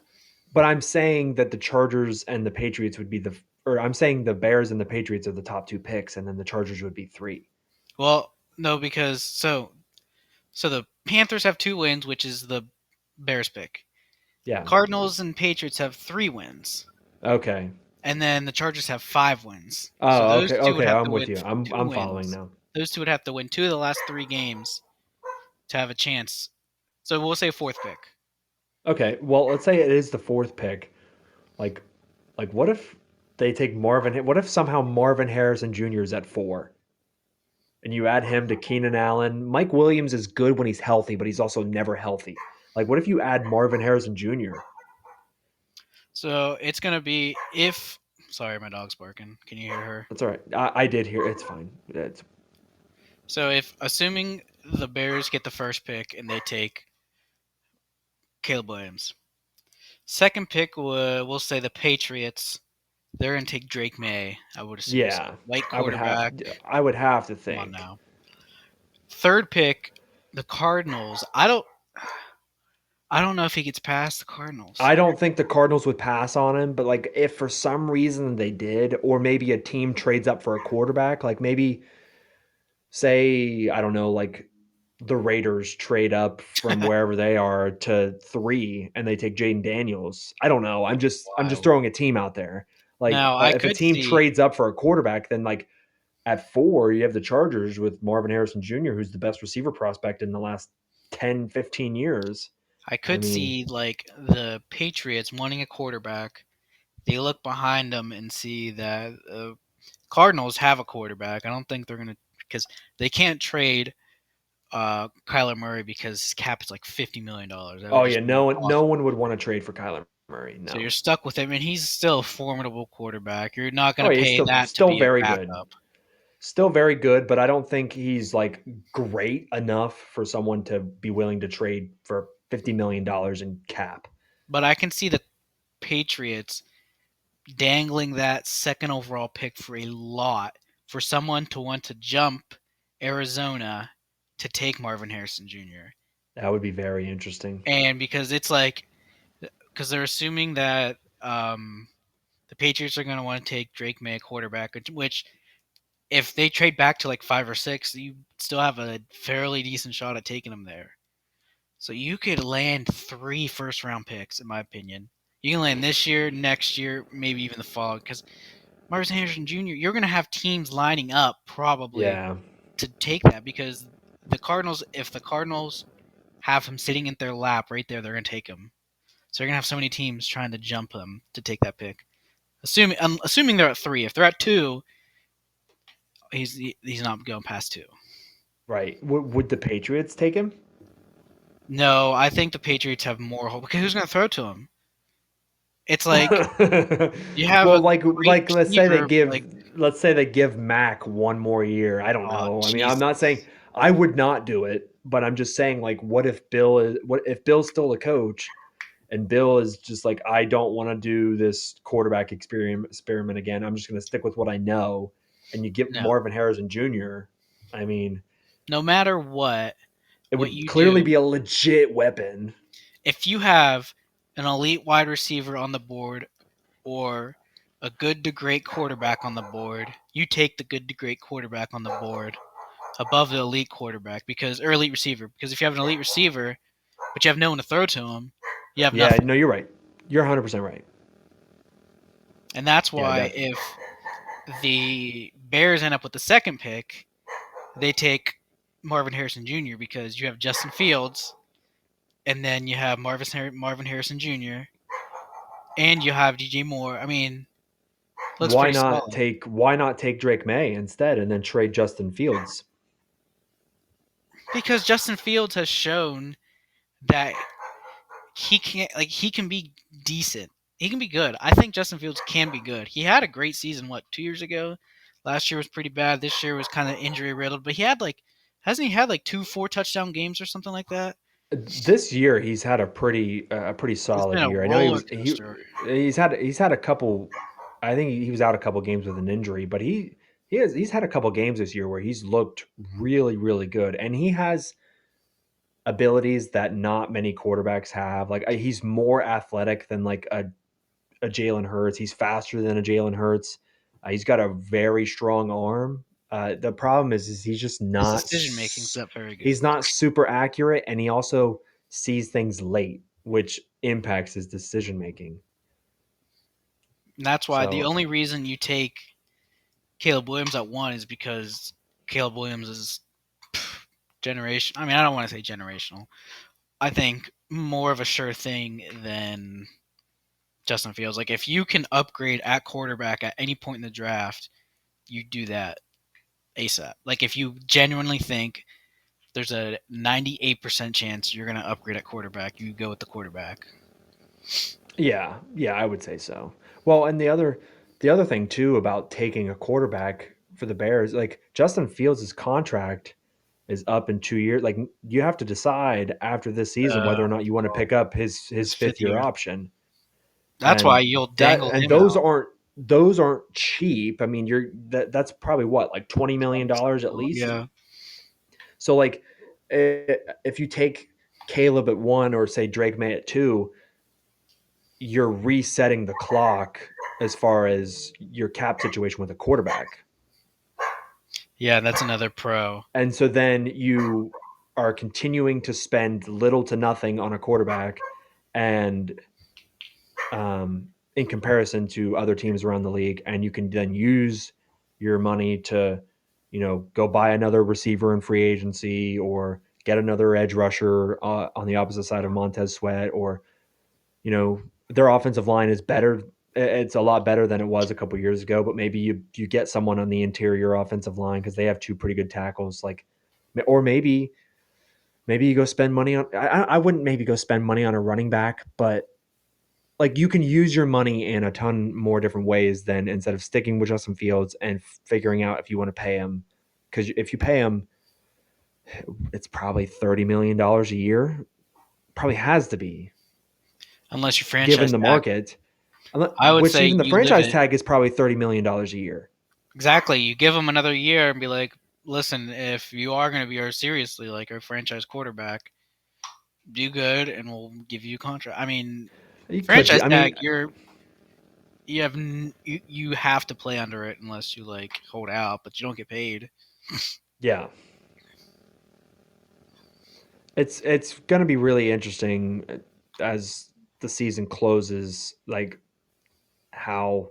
but I'm saying that the Chargers and the Patriots would be or I'm saying the Bears and the Patriots are the top two picks, and then the Chargers would be three. Well, no, because so the Panthers have two wins, which is the Bears pick. Yeah. Cardinals and Patriots have three wins, Okay. and then the Chargers have five wins. So Oh, those okay. two would Okay, have I'm to with win you. two I'm following wins. now. Those two would have to win two of the last three games to have a chance. So we'll say fourth pick. Okay. Well, let's say it is the fourth pick. Like, what if they take Marvin? What if somehow Marvin Harrison Jr. is at four, and you add him to Keenan Allen? Mike Williams is good when he's healthy, but he's also never healthy. Like, what if you add Marvin Harrison Jr.? So it's gonna be if. Sorry, my dog's barking. Can you hear her? That's all right. I did hear it's fine. It's So if assuming the Bears get the first pick and they take Caleb Williams. Second pick, we'll say the Patriots. They're gonna take Drake May. I would assume so. Yeah, White I would have. quarterback. I would have to Come on think. now. Third pick, the Cardinals. I don't know if he gets past the Cardinals. I don't think the Cardinals would pass on him, but like if for some reason they did, or maybe a team trades up for a quarterback, like maybe say I don't know, like the Raiders trade up from wherever they are to 3 and they take Jaden Daniels. I don't know. I'm just Wild. throwing a team out there. Like Now I if a could team see trades up for a quarterback, then like at 4 you have the Chargers with Marvin Harrison Jr., who's the best receiver prospect in the last 10, 15 years. I I could mean, see like the Patriots wanting a quarterback. They look behind them and see that Cardinals have a quarterback. I don't think they're gonna because they can't trade Kyler Murray because his cap is like $50 million. That would oh yeah, just be no impossible. one would want to trade for Kyler Murray. So you're No. stuck with him, and he's still a formidable quarterback. You're not going Oh to yeah, he's pay still that to still be a very good. backup. Still very good, but I don't think he's like great enough for someone to be willing to trade for $50 million in cap. But I can see the Patriots dangling that second overall pick for a lot for someone to want to jump Arizona to take Marvin Harrison Jr. That would be very interesting. And because it's like, because they're assuming that the Patriots are going to want to take Drake May, quarterback, which if they trade back to like 5 or 6, you still have a fairly decent shot at taking him there. So you could land 3 first round picks, in my opinion. You can land this year, next year, maybe even the following. Because Marvin Harrison Jr., you're going to have teams lining up probably Yeah, to take that because the Cardinals, if the Cardinals have him sitting in their lap right there, they're going to take him. So you're going to have so many teams trying to jump him to take that pick. Assuming they're at 3. If they're at 2, he's not going past 2. right. Would the Patriots take him? No, I think the Patriots have more hope because who's going to throw to him? It's like you have Well, a like great receiver, like let's say they give Mac one more year. I don't oh know. I mean, I'm not saying Jesus, I would not do it, but I'm just saying like what if Bill's still the coach and Bill is just like I don't want to do this quarterback experiment again. I'm just going to stick with what I know. And you get no. Marvin Harrison Jr. I mean, No matter what, it what would you clearly do, be a legit weapon. if you have an elite wide receiver on the board or a good to great quarterback on the board, you take the good to great quarterback on the board above the elite quarterback because or elite receiver. Because if you have an elite receiver but you have no one to throw to him, you have Yeah, nothing. no, you're right. You're 100% right. And that's Yeah, why that if the Bears end up with the second pick, they take Marvin Harrison Jr. because you have Justin Fields, and then you have Marvin Harrison Jr. and you have DJ Moore. I mean, looks pretty solid why not take Drake May instead and then trade Justin Fields? because Justin Fields has shown that he can be decent. He can be good. I think Justin Fields can be good. He had a great season. What 2 years ago? Last year was pretty bad. This year was kind of injury riddled. But he had like hasn't he had like 2 4 touchdown games or something like that? This year he's had a pretty It's been solid a year. I know roller coaster. he's had a couple. I think he was out a couple games with an injury, but he's had a couple games this year where he's looked really good, and he has abilities that not many quarterbacks have. Like he's more athletic than like a Jalen Hurts. He's faster than a Jalen Hurts. He's got a very strong arm. The problem is he's just His decision making is not very good. he's not super accurate, and he also sees things late, which impacts his decision making. And that's why the So only reason you take Caleb Williams at 1 is because Caleb Williams is generation. I mean, I don't want to say generational. I think more of a sure thing than Justin Fields. Like if you can upgrade at quarterback at any point in the draft, you do that ASAP. Like if you genuinely think there's a 98% chance you're going to upgrade at quarterback, you go with the quarterback. yeah, I would say so. Well, and the other thing too about taking a quarterback for the Bears, like Justin Fields' contract is up in 2 years. Like you have to decide after this season whether or not you want to Well, pick up his his fifth fifth year year. option. That's why And you'll that dangle and him out. those aren't cheap. I mean, that's probably what, like $20 million at least. Yeah. So like if you take Caleb at 1 or say Drake May at 2, you're resetting the clock as far as your cap situation with a quarterback. Yeah, that's another pro. And so then you are continuing to spend little to nothing on a quarterback, and in comparison to other teams around the league, and you can then use your money to, go buy another receiver in free agency or get another edge rusher on the opposite side of Montez Sweat, or their offensive line is better. It's a lot better than it was a couple years ago, but maybe you get someone on the interior offensive line because they have two pretty good tackles. Like, or maybe you go spend money on. I wouldn't maybe go spend money on a running back, but like you can use your money in a ton more different ways than instead of sticking with Justin Fields and figuring out if you want to pay him. Because if you pay him, it's probably $30 million a year. Probably has to be Unless you given franchise the tag. market, I would which say even the you live franchise it. tag is probably $30 million a year. Exactly. You give him another year and be like, listen, if you are going to be our seriously like our franchise quarterback, do good and we'll give you a contract. I mean, You could do. franchise I tag, mean, you have to play under it unless you like hold out, but you don't get paid. yeah, it's going to be really interesting as the season closes, like how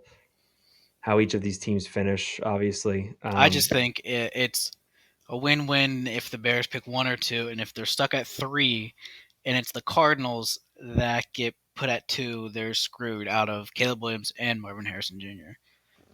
each of these teams finish. Obviously, I just think it's a win-win if the Bears pick one or two, and if they're stuck at three, and it's the Cardinals that get put at two, they're screwed out of Caleb Williams and Marvin Harrison Jr.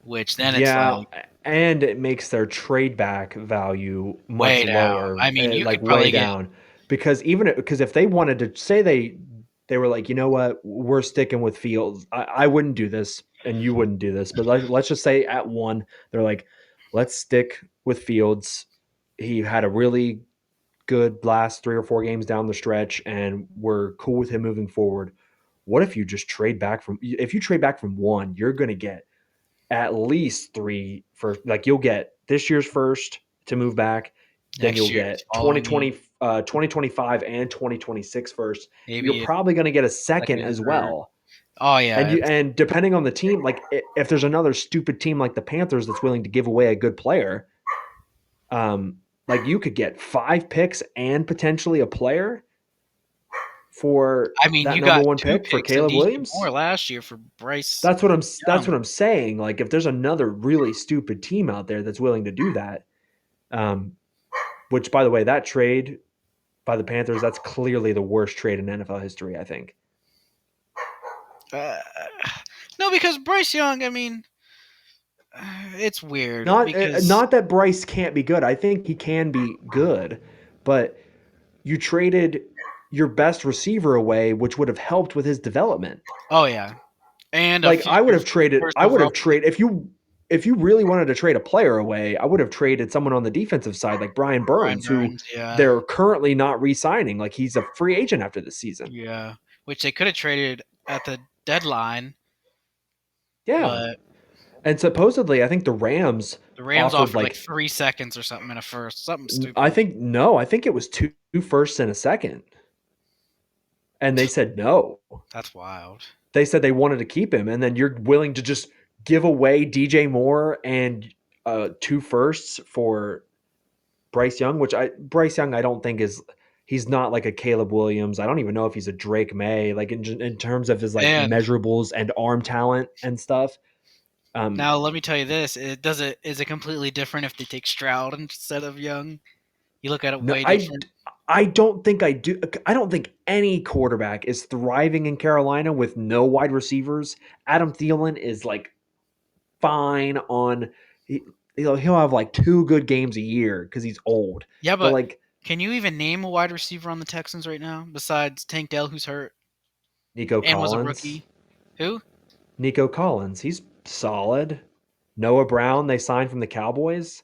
Which then it's yeah, like and it makes their trade back value much way down. lower, I mean, you like could way probably get down, because because if they wanted to say they were like, you know what, we're sticking with Fields. I wouldn't do this, and you wouldn't do this, but let's just say at 1, they're like, let's stick with Fields. He had a really good last 3 or 4 games down the stretch, and we're cool with him moving forward. What if you just trade back from? If you trade back from 1, you're going to get at least 3 first. Like you'll get this year's first to move back, then next you'll year's get following year, 2025 and 2026 first. You're maybe a probably going to get a second second and as third. well. Oh And yeah, you it's, and depending on the team, like if there's another stupid team like the Panthers that's willing to give away a good player, like you could get 5 picks and potentially a player for I mean, that you number got 1 two pick for picks and Caleb DJ Williams. Moore last year for Bryce That's Young. what I'm saying. Like if there's another really stupid team out there that's willing to do that, um, which by the way, that trade by the Panthers, that's clearly the worst trade in NFL history. I think Uh, no, because Bryce Young. I mean, it's weird not because not that Bryce can't be good. I think he can be good, but you traded your best receiver away, which would have helped with his development. oh yeah, and a Like I would future have traded first I would overall have pick, traded if you really wanted to trade a player away, I would have traded someone on the defensive side like Brian Brian Burns, who Burns. Yeah, they're currently not re-signing. Like he's a free agent after this season. yeah, which they could have traded at the deadline, Yeah. but And supposedly I think the Rams the Rams offered offered like like 3 seconds or something in a first, something I stupid. think no, I think it was two firsts and a second. And they said no. That's wild. They said they wanted to keep him, and then you're willing to just give away DJ Moore and 2 firsts for Bryce Young, which Bryce Young I don't think is he's not like a Caleb Williams. I don't even know if he's a Drake May, like in terms of his like And measurables and arm talent and stuff. Um, now let me tell you this: is it completely different if they take Stroud instead of Young? You look at it no, way different. I don't think I do. I don't think any quarterback is thriving in Carolina with no wide receivers. Adam Thielen is like fine on. He, he'll have like 2 good games a year because he's old. Yeah, But but like can you even name a wide receiver on the Texans right now besides Tank Dell, who's hurt Nico and was a Collins, rookie? Who? he's solid. Noah Brown, they signed from the Cowboys.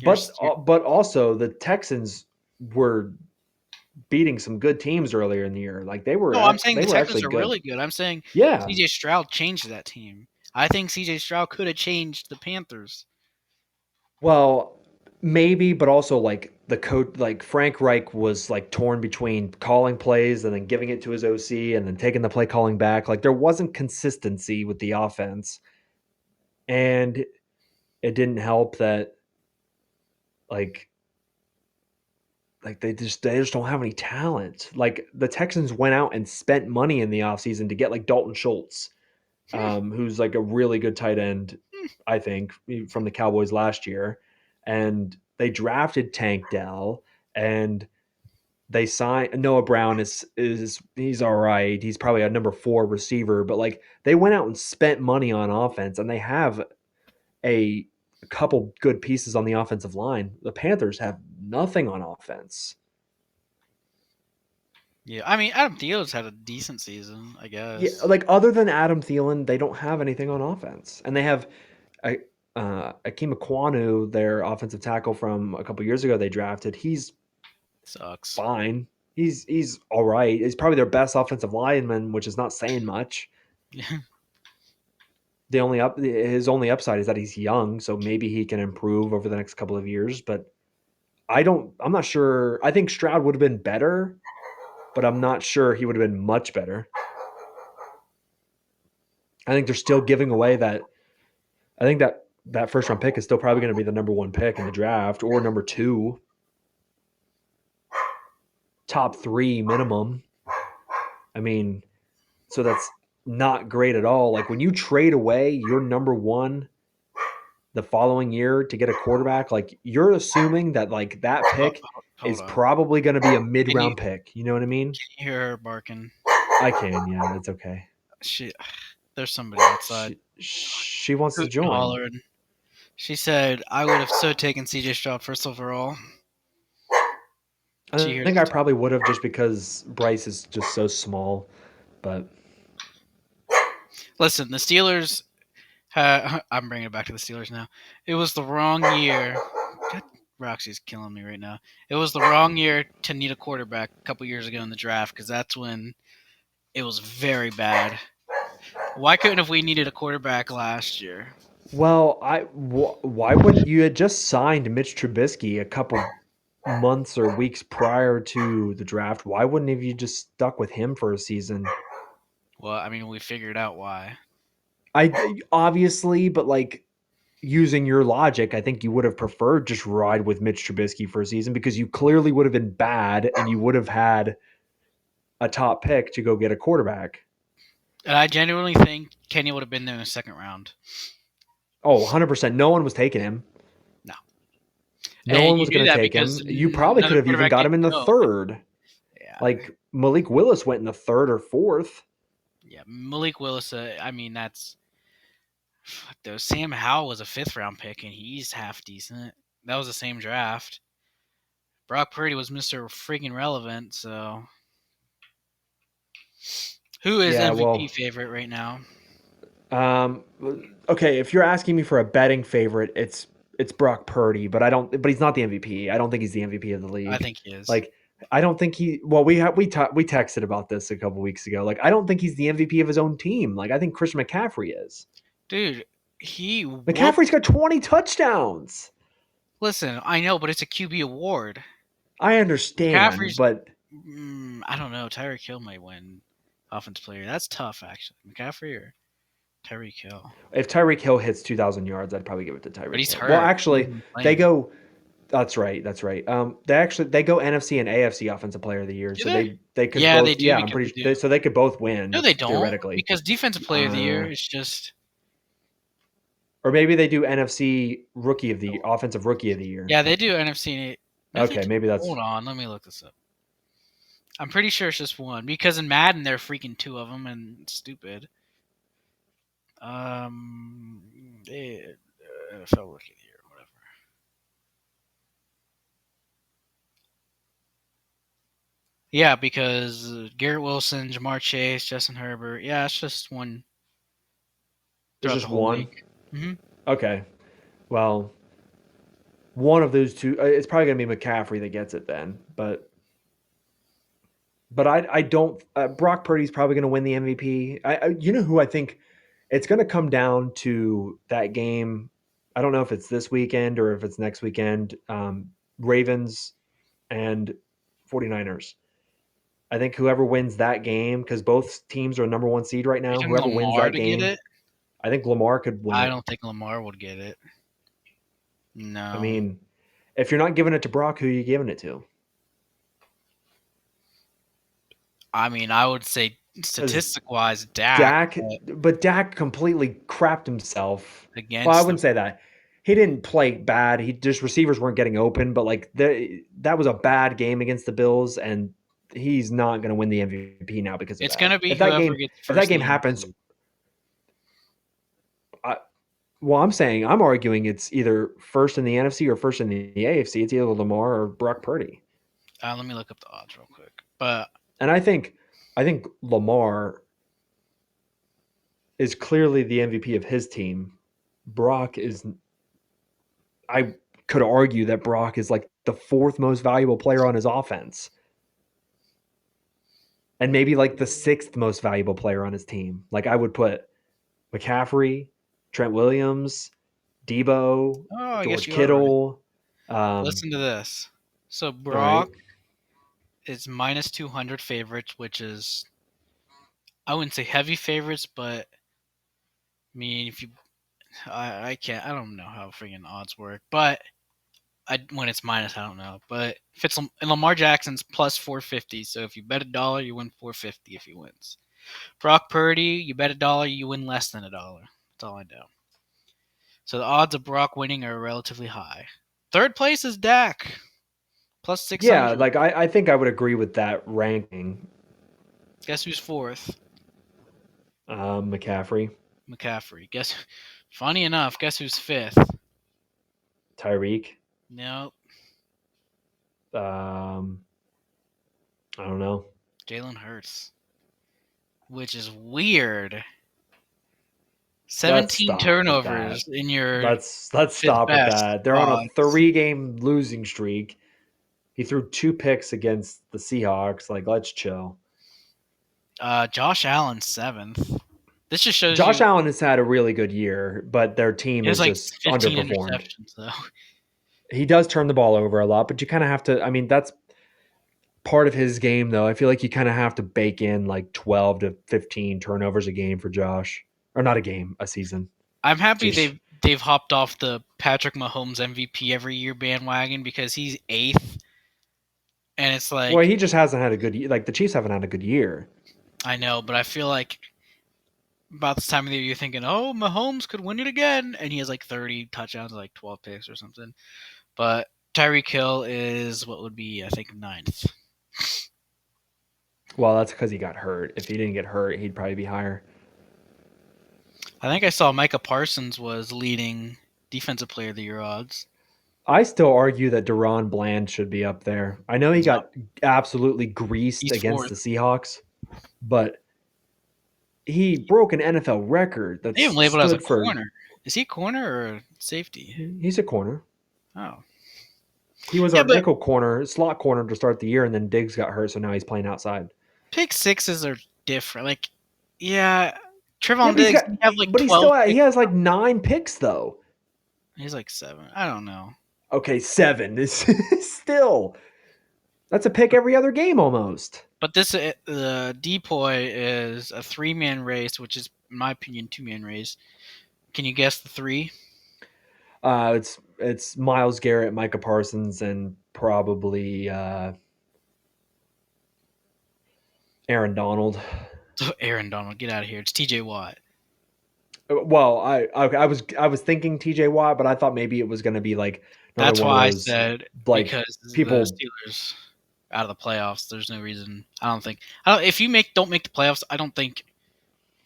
Here's your, but also the Texans were beating some good teams earlier in the year. Like no, I'm saying they the were Texans actually are good. really good. I'm saying Yeah. CJ Stroud changed that team. I think CJ Stroud could have changed the Panthers. Well, maybe, but also like the coach, like Frank Reich was like torn between calling plays and then giving it to his OC and then taking the play calling back. Like there wasn't consistency with the offense, and it didn't help that like they just don't have any talent. Like the Texans went out and spent money in the offseason to get like Dalton Schultz, who's like a really good tight end, I think, from the Cowboys last year. And they drafted Tank Dell and they signed Noah Brown is he's all right. He's probably a number 4 receiver, but like they went out and spent money on offense and they have a, a couple good pieces on the offensive line. The Panthers have nothing on offense. Yeah, I mean Adam Thiel's had a decent season, I Yeah, guess. like other than Adam Thielen, they don't have anything on offense, and they have Akeem Aquanu, their offensive tackle from a couple years ago. They drafted. He's Sucks. fine. He's all right. He's probably their best offensive lineman, which is not saying much. Yeah. The only up his only upside is that he's young, so maybe he can improve over the next couple of years. But I'm not sure. I think Stroud would have been better, but I'm not sure he would have been much better. I think they're still giving away that I think that first round pick is still probably going to be the number 1 pick in the draft or number 2, top 3 minimum. I mean, so that's not great at all. Like when you trade away your number 1 the following year to get a quarterback, like you're assuming that like that Oh, pick hold is on. probably going to be a Can you mid-round pick. You know what I mean? hear her barking? I can, yeah, it's okay. She, there's somebody outside She wants to hooting and join. hollering. She said, "I would have so taken CJ Stroud first overall." She I hears think us I talk. probably would have just because Bryce is just so small, but Listen, the Steelers. I'm bringing it back to the Steelers now. It was the wrong year. God, Roxy's killing me right now. It was the wrong year to need a quarterback a couple years ago in the draft because that's when it was very bad. Why couldn't have we needed a quarterback last year? well, why wouldn't you had just signed Mitch Trubisky a couple months or weeks prior to the draft? Why wouldn't have you just stuck with him for a season? Well, I mean, we figured out why. I obviously, but like using your logic, I think you would have preferred just ride with Mitch Trubisky for a season because you clearly would have been bad and you would have had a top pick to go get a quarterback. And I genuinely think Kenny would have been there in the second round. Oh, 100%. No one was taking him. No. No And one you was knew going to that take because him. You probably another could have even quarterback got him didn't in the go. third. Yeah. Like Malik Willis went in the third or fourth. Yeah. Malik Willis, I mean, that's. Though Sam Howell was a fifth round pick, and he's half decent. That was the same draft. Brock Purdy was Mr. Freaking Relevant, so. Who is Yeah, MVP well, favorite right now? um, okay. If you're asking me for a betting favorite, it's Brock Purdy, but I don't. But he's not the MVP. I don't think he's the MVP of the I league. think he is. Like I don't think he. Well, we texted about this a couple weeks ago. Like I don't think he's the MVP of his own team. Like I think Christian McCaffrey is. Dude, he McCaffrey's whooped. got 20 touchdowns. Listen, I know, but it's a QB award. I understand, McCaffrey's. but I don't know. Tyreek Hill might win offensive player. That's tough, actually. McCaffrey or Tyreek Hill? if Tyreek Hill hits 2,000 yards, I'd probably give it to But Tyreek he's Hill. Well, hurt. He actually, hasn't been they playing. go. That's right. That's right. They go NFC and AFC Offensive Player of the Year, Do so they? they could Yeah, they both. do Yeah, I'm because pretty. they do. So they could both win No, they don't theoretically. because defensive player of the year Uh, is just. or maybe they do NFC Rookie of the Offensive Rookie of the Year. Yeah, they do NFC. No, they Okay, do. maybe that's. Hold on, let me look this up. I'm pretty sure it's just one because in Madden they're freaking two of them and it's stupid. NFL rookie of the year, whatever. Yeah, because Garrett Wilson, Jamar Chase, Justin Herbert. Yeah, it's just one There's throughout the just whole one. league. Hmm. Okay. Well, one of those two. It's probably going to be McCaffrey that gets it then. But I don't. Brock Purdy's probably going to win the MVP. You know who I think it's going to come down to that game. I don't know if it's this weekend or if it's next weekend. Ravens and 49ers. I think whoever wins that game, because both teams are number one seed right Are you now, talking whoever wins Lamar that to get game, it? I think Lamar could win I it. don't think Lamar would get it. I No. mean, if you're not giving it to Brock, who are you giving it to? I mean, I would say Because statistic wise, Dak, Dak, but but Dak completely crapped himself. Well, I against the wouldn't say that. He didn't play bad. He just receivers weren't getting open, but like that was a bad game against the Bills, and he's not going to win the MVP now because of it's that. gonna be whoever gets If that first in game the happens, NFC. I, well, I'm arguing it's either first in the NFC or first in the AFC. It's either Lamar or Brock Purdy, Let me look up the odds real quick. But and I think Lamar is clearly the MVP of his team. Brock is I could argue that Brock is like the fourth most valuable player on his offense and maybe like the sixth most valuable player on his team. Like I would put McCaffrey, Trent Williams, Debo, oh, I guess George you are right. Kittle. Listen to this. So All right. Brock is minus 200 favorites, which is I wouldn't say heavy favorites, but I mean if you I can't I don't know how freaking odds work, but when it's minus I don't know. But if it's and Lamar Jackson's plus 450, so if you bet a dollar, you win 450 if he wins. Brock Purdy, you bet a dollar, you win less than a dollar. That's all I know. So the odds of Brock winning are relatively high. Third place is Dak, plus Yeah, 600. like I think I would agree with that ranking. Guess who's fourth? McCaffrey, McCaffrey. Funny enough, guess who's fifth? Tyreek. No, Um, I don't know. Jalen Hurts, which is weird. Let's 17 stop with that. turnovers in your Let's fifth stop with best that. They're on a odds. 3-game losing streak. He threw 2 picks against the Seahawks. Like, let's chill. Josh Allen seventh. This just shows Josh you Allen has had a really good year, but their team he has has like just 15 underperformed. interceptions though. He does turn the ball over a lot, but you kind of have to. I mean, that's part of his game, though. I feel like you kind of have to bake in like 12 to 15 turnovers a game for Josh, or not a game, a season. I'm happy Jeez. they've hopped off the Patrick Mahomes MVP every year bandwagon because he's eighth, and it's Well, like he just hasn't had a good year. Like the Chiefs haven't had a good year. I know, but I feel like about this time of the year you're thinking, oh, Mahomes could win it again, and he has like 30 touchdowns, like 12 picks or something. But Tyreek Hill is what would be I think ninth. Well, that's because he got hurt. If he didn't get hurt, he'd probably be higher. I think I saw Micah Parsons was leading defensive player of the year odds. I still argue that Deron Bland should be up there. I know he No, got absolutely greased he's against fourth. the Seahawks, but he broke an NFL record They have him that's labeled as a stood for. corner. Is he a corner or a safety? He's a corner. Oh, He was yeah, our but nickel corner, slot corner to start the year, and then Diggs got hurt, so now he's playing outside. pick sixes are different. Like, yeah, Yeah, Trevon but Diggs, he have like but 12 he picks. has like 9 picks though. He's like seven. I don't know. Okay, 7 is still that's a pick every other game almost. But this the Depoy is a three-man race, which is in my opinion two-man race. Can you guess the three? It's Miles Garrett, Micah Parsons, and probably Aaron Donald. Aaron Donald, get out of here. It's T.J. Watt. Well, I was thinking T.J. Watt, but I thought maybe it was going to be like another That's one of why I those said like because the people. Steelers out of the playoffs. There's no reason. I don't think. I don't. If you don't make the playoffs, I don't think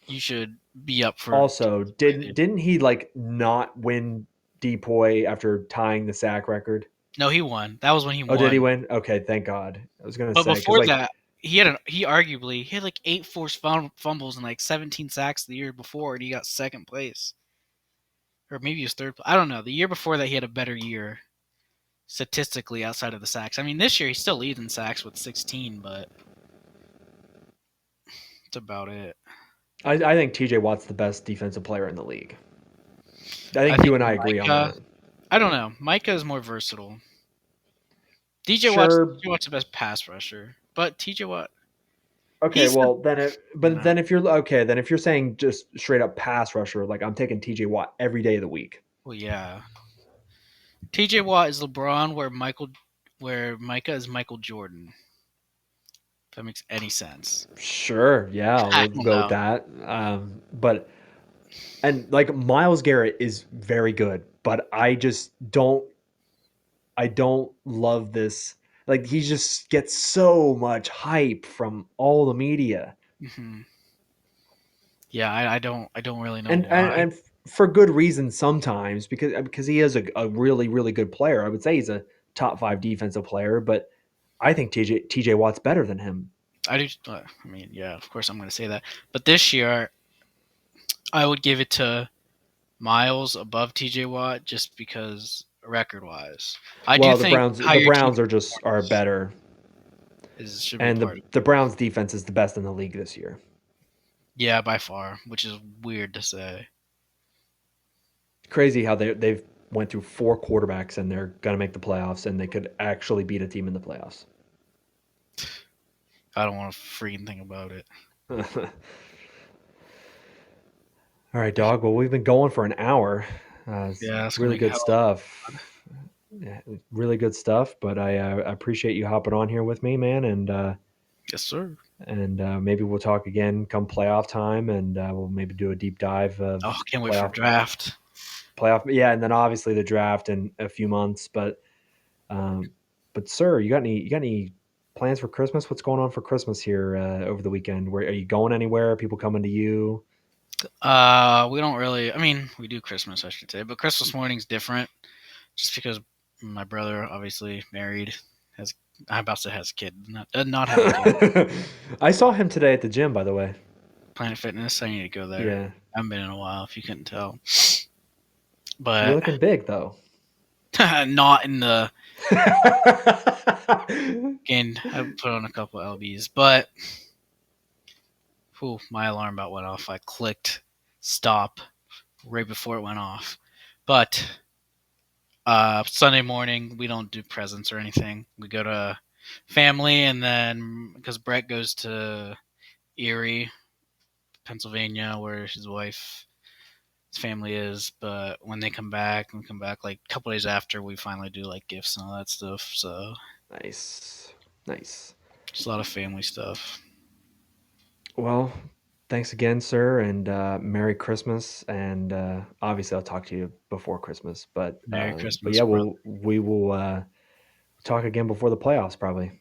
you should be up for. Also, didn't he like not win Depoy after tying the sack record? No, he won. That was when he Oh, did he won. win? Okay, thank God. I was gonna But say because before like that, he had like eight forced fumbles and like 17 sacks the year before, and he got second place, or maybe he was third. I don't know. The year before that, he had a better year. statistically outside of the sacks. I mean, this year he's still leading sacks with 16, but that's about it. I think TJ Watt's the best defensive player in the league. I I think you think and I agree on Micah. that. I don't know. Micah is more versatile. Sure. DJ Watt's the best pass rusher, but TJ Watt, Okay, he's the well then it, but no. then if you're okay, then if you're saying just straight up pass rusher, like I'm taking TJ Watt every day of the week. Well, yeah. TJ Watt is LeBron, where Micah is Michael Jordan. If that makes any sense. Sure, yeah, I we'll don't go with know. that. But and like Miles Garrett is very good, but I don't love this. Like he just gets so much hype from all the media, Hmm. Yeah, I don't really know and why. for good reason sometimes because he is a really really good player. I would say he's a top five defensive player, but I think TJ Watt's better than him. I do. I mean, yeah, of course I'm going to say that. But this year, I would give it to Miles above TJ Watt just because record wise. I do Well, think how the you're keeping Browns are better, is should be and part of the it. Browns defense is the best in the league this year. Yeah, by far, which is weird to say. Crazy how they've went through four quarterbacks and they're gonna make the playoffs and they could actually beat a team in the playoffs. I don't want to freaking think about it. All right, dog. Well, we've been going for an hour. It's Yeah, that's gonna really make a good hell of stuff. Yeah, really good stuff. But I appreciate you hopping on here with me, man. yes, sir. And maybe we'll talk again come playoff time, and we'll maybe do a deep dive Oh, of can't wait for draft. playoff. Yeah, and then obviously the draft in a few months. Um, but sir, you got any plans for Christmas? What's going on for Christmas here over the weekend? Where are you going anywhere? People coming to you? We don't really. I mean, we do Christmas, I should say, but Christmas morning's different, just because my brother, obviously married, has. I'm about to say has a kid, not have a kid. I saw him today at the gym, by the way. Planet Fitness. I need to go there. Yeah, I haven't been in a while, if you couldn't tell. you're But looking big though. not in the game. I put on a couple lbs, but whew, my alarm bell went off. I clicked stop right before it went off. But Sunday morning, we don't do presents or anything. We go to family, and then because Brett goes to Erie, Pennsylvania, where his wife's family is. But when they come back, we come back like a couple days after. We finally do like gifts and all that stuff. So Nice, nice. just a lot of family stuff. Well, thanks again, sir, and Merry Christmas. And obviously, I'll talk to you before Christmas. Merry But Christmas, yeah, brother. we will talk again before the playoffs, probably.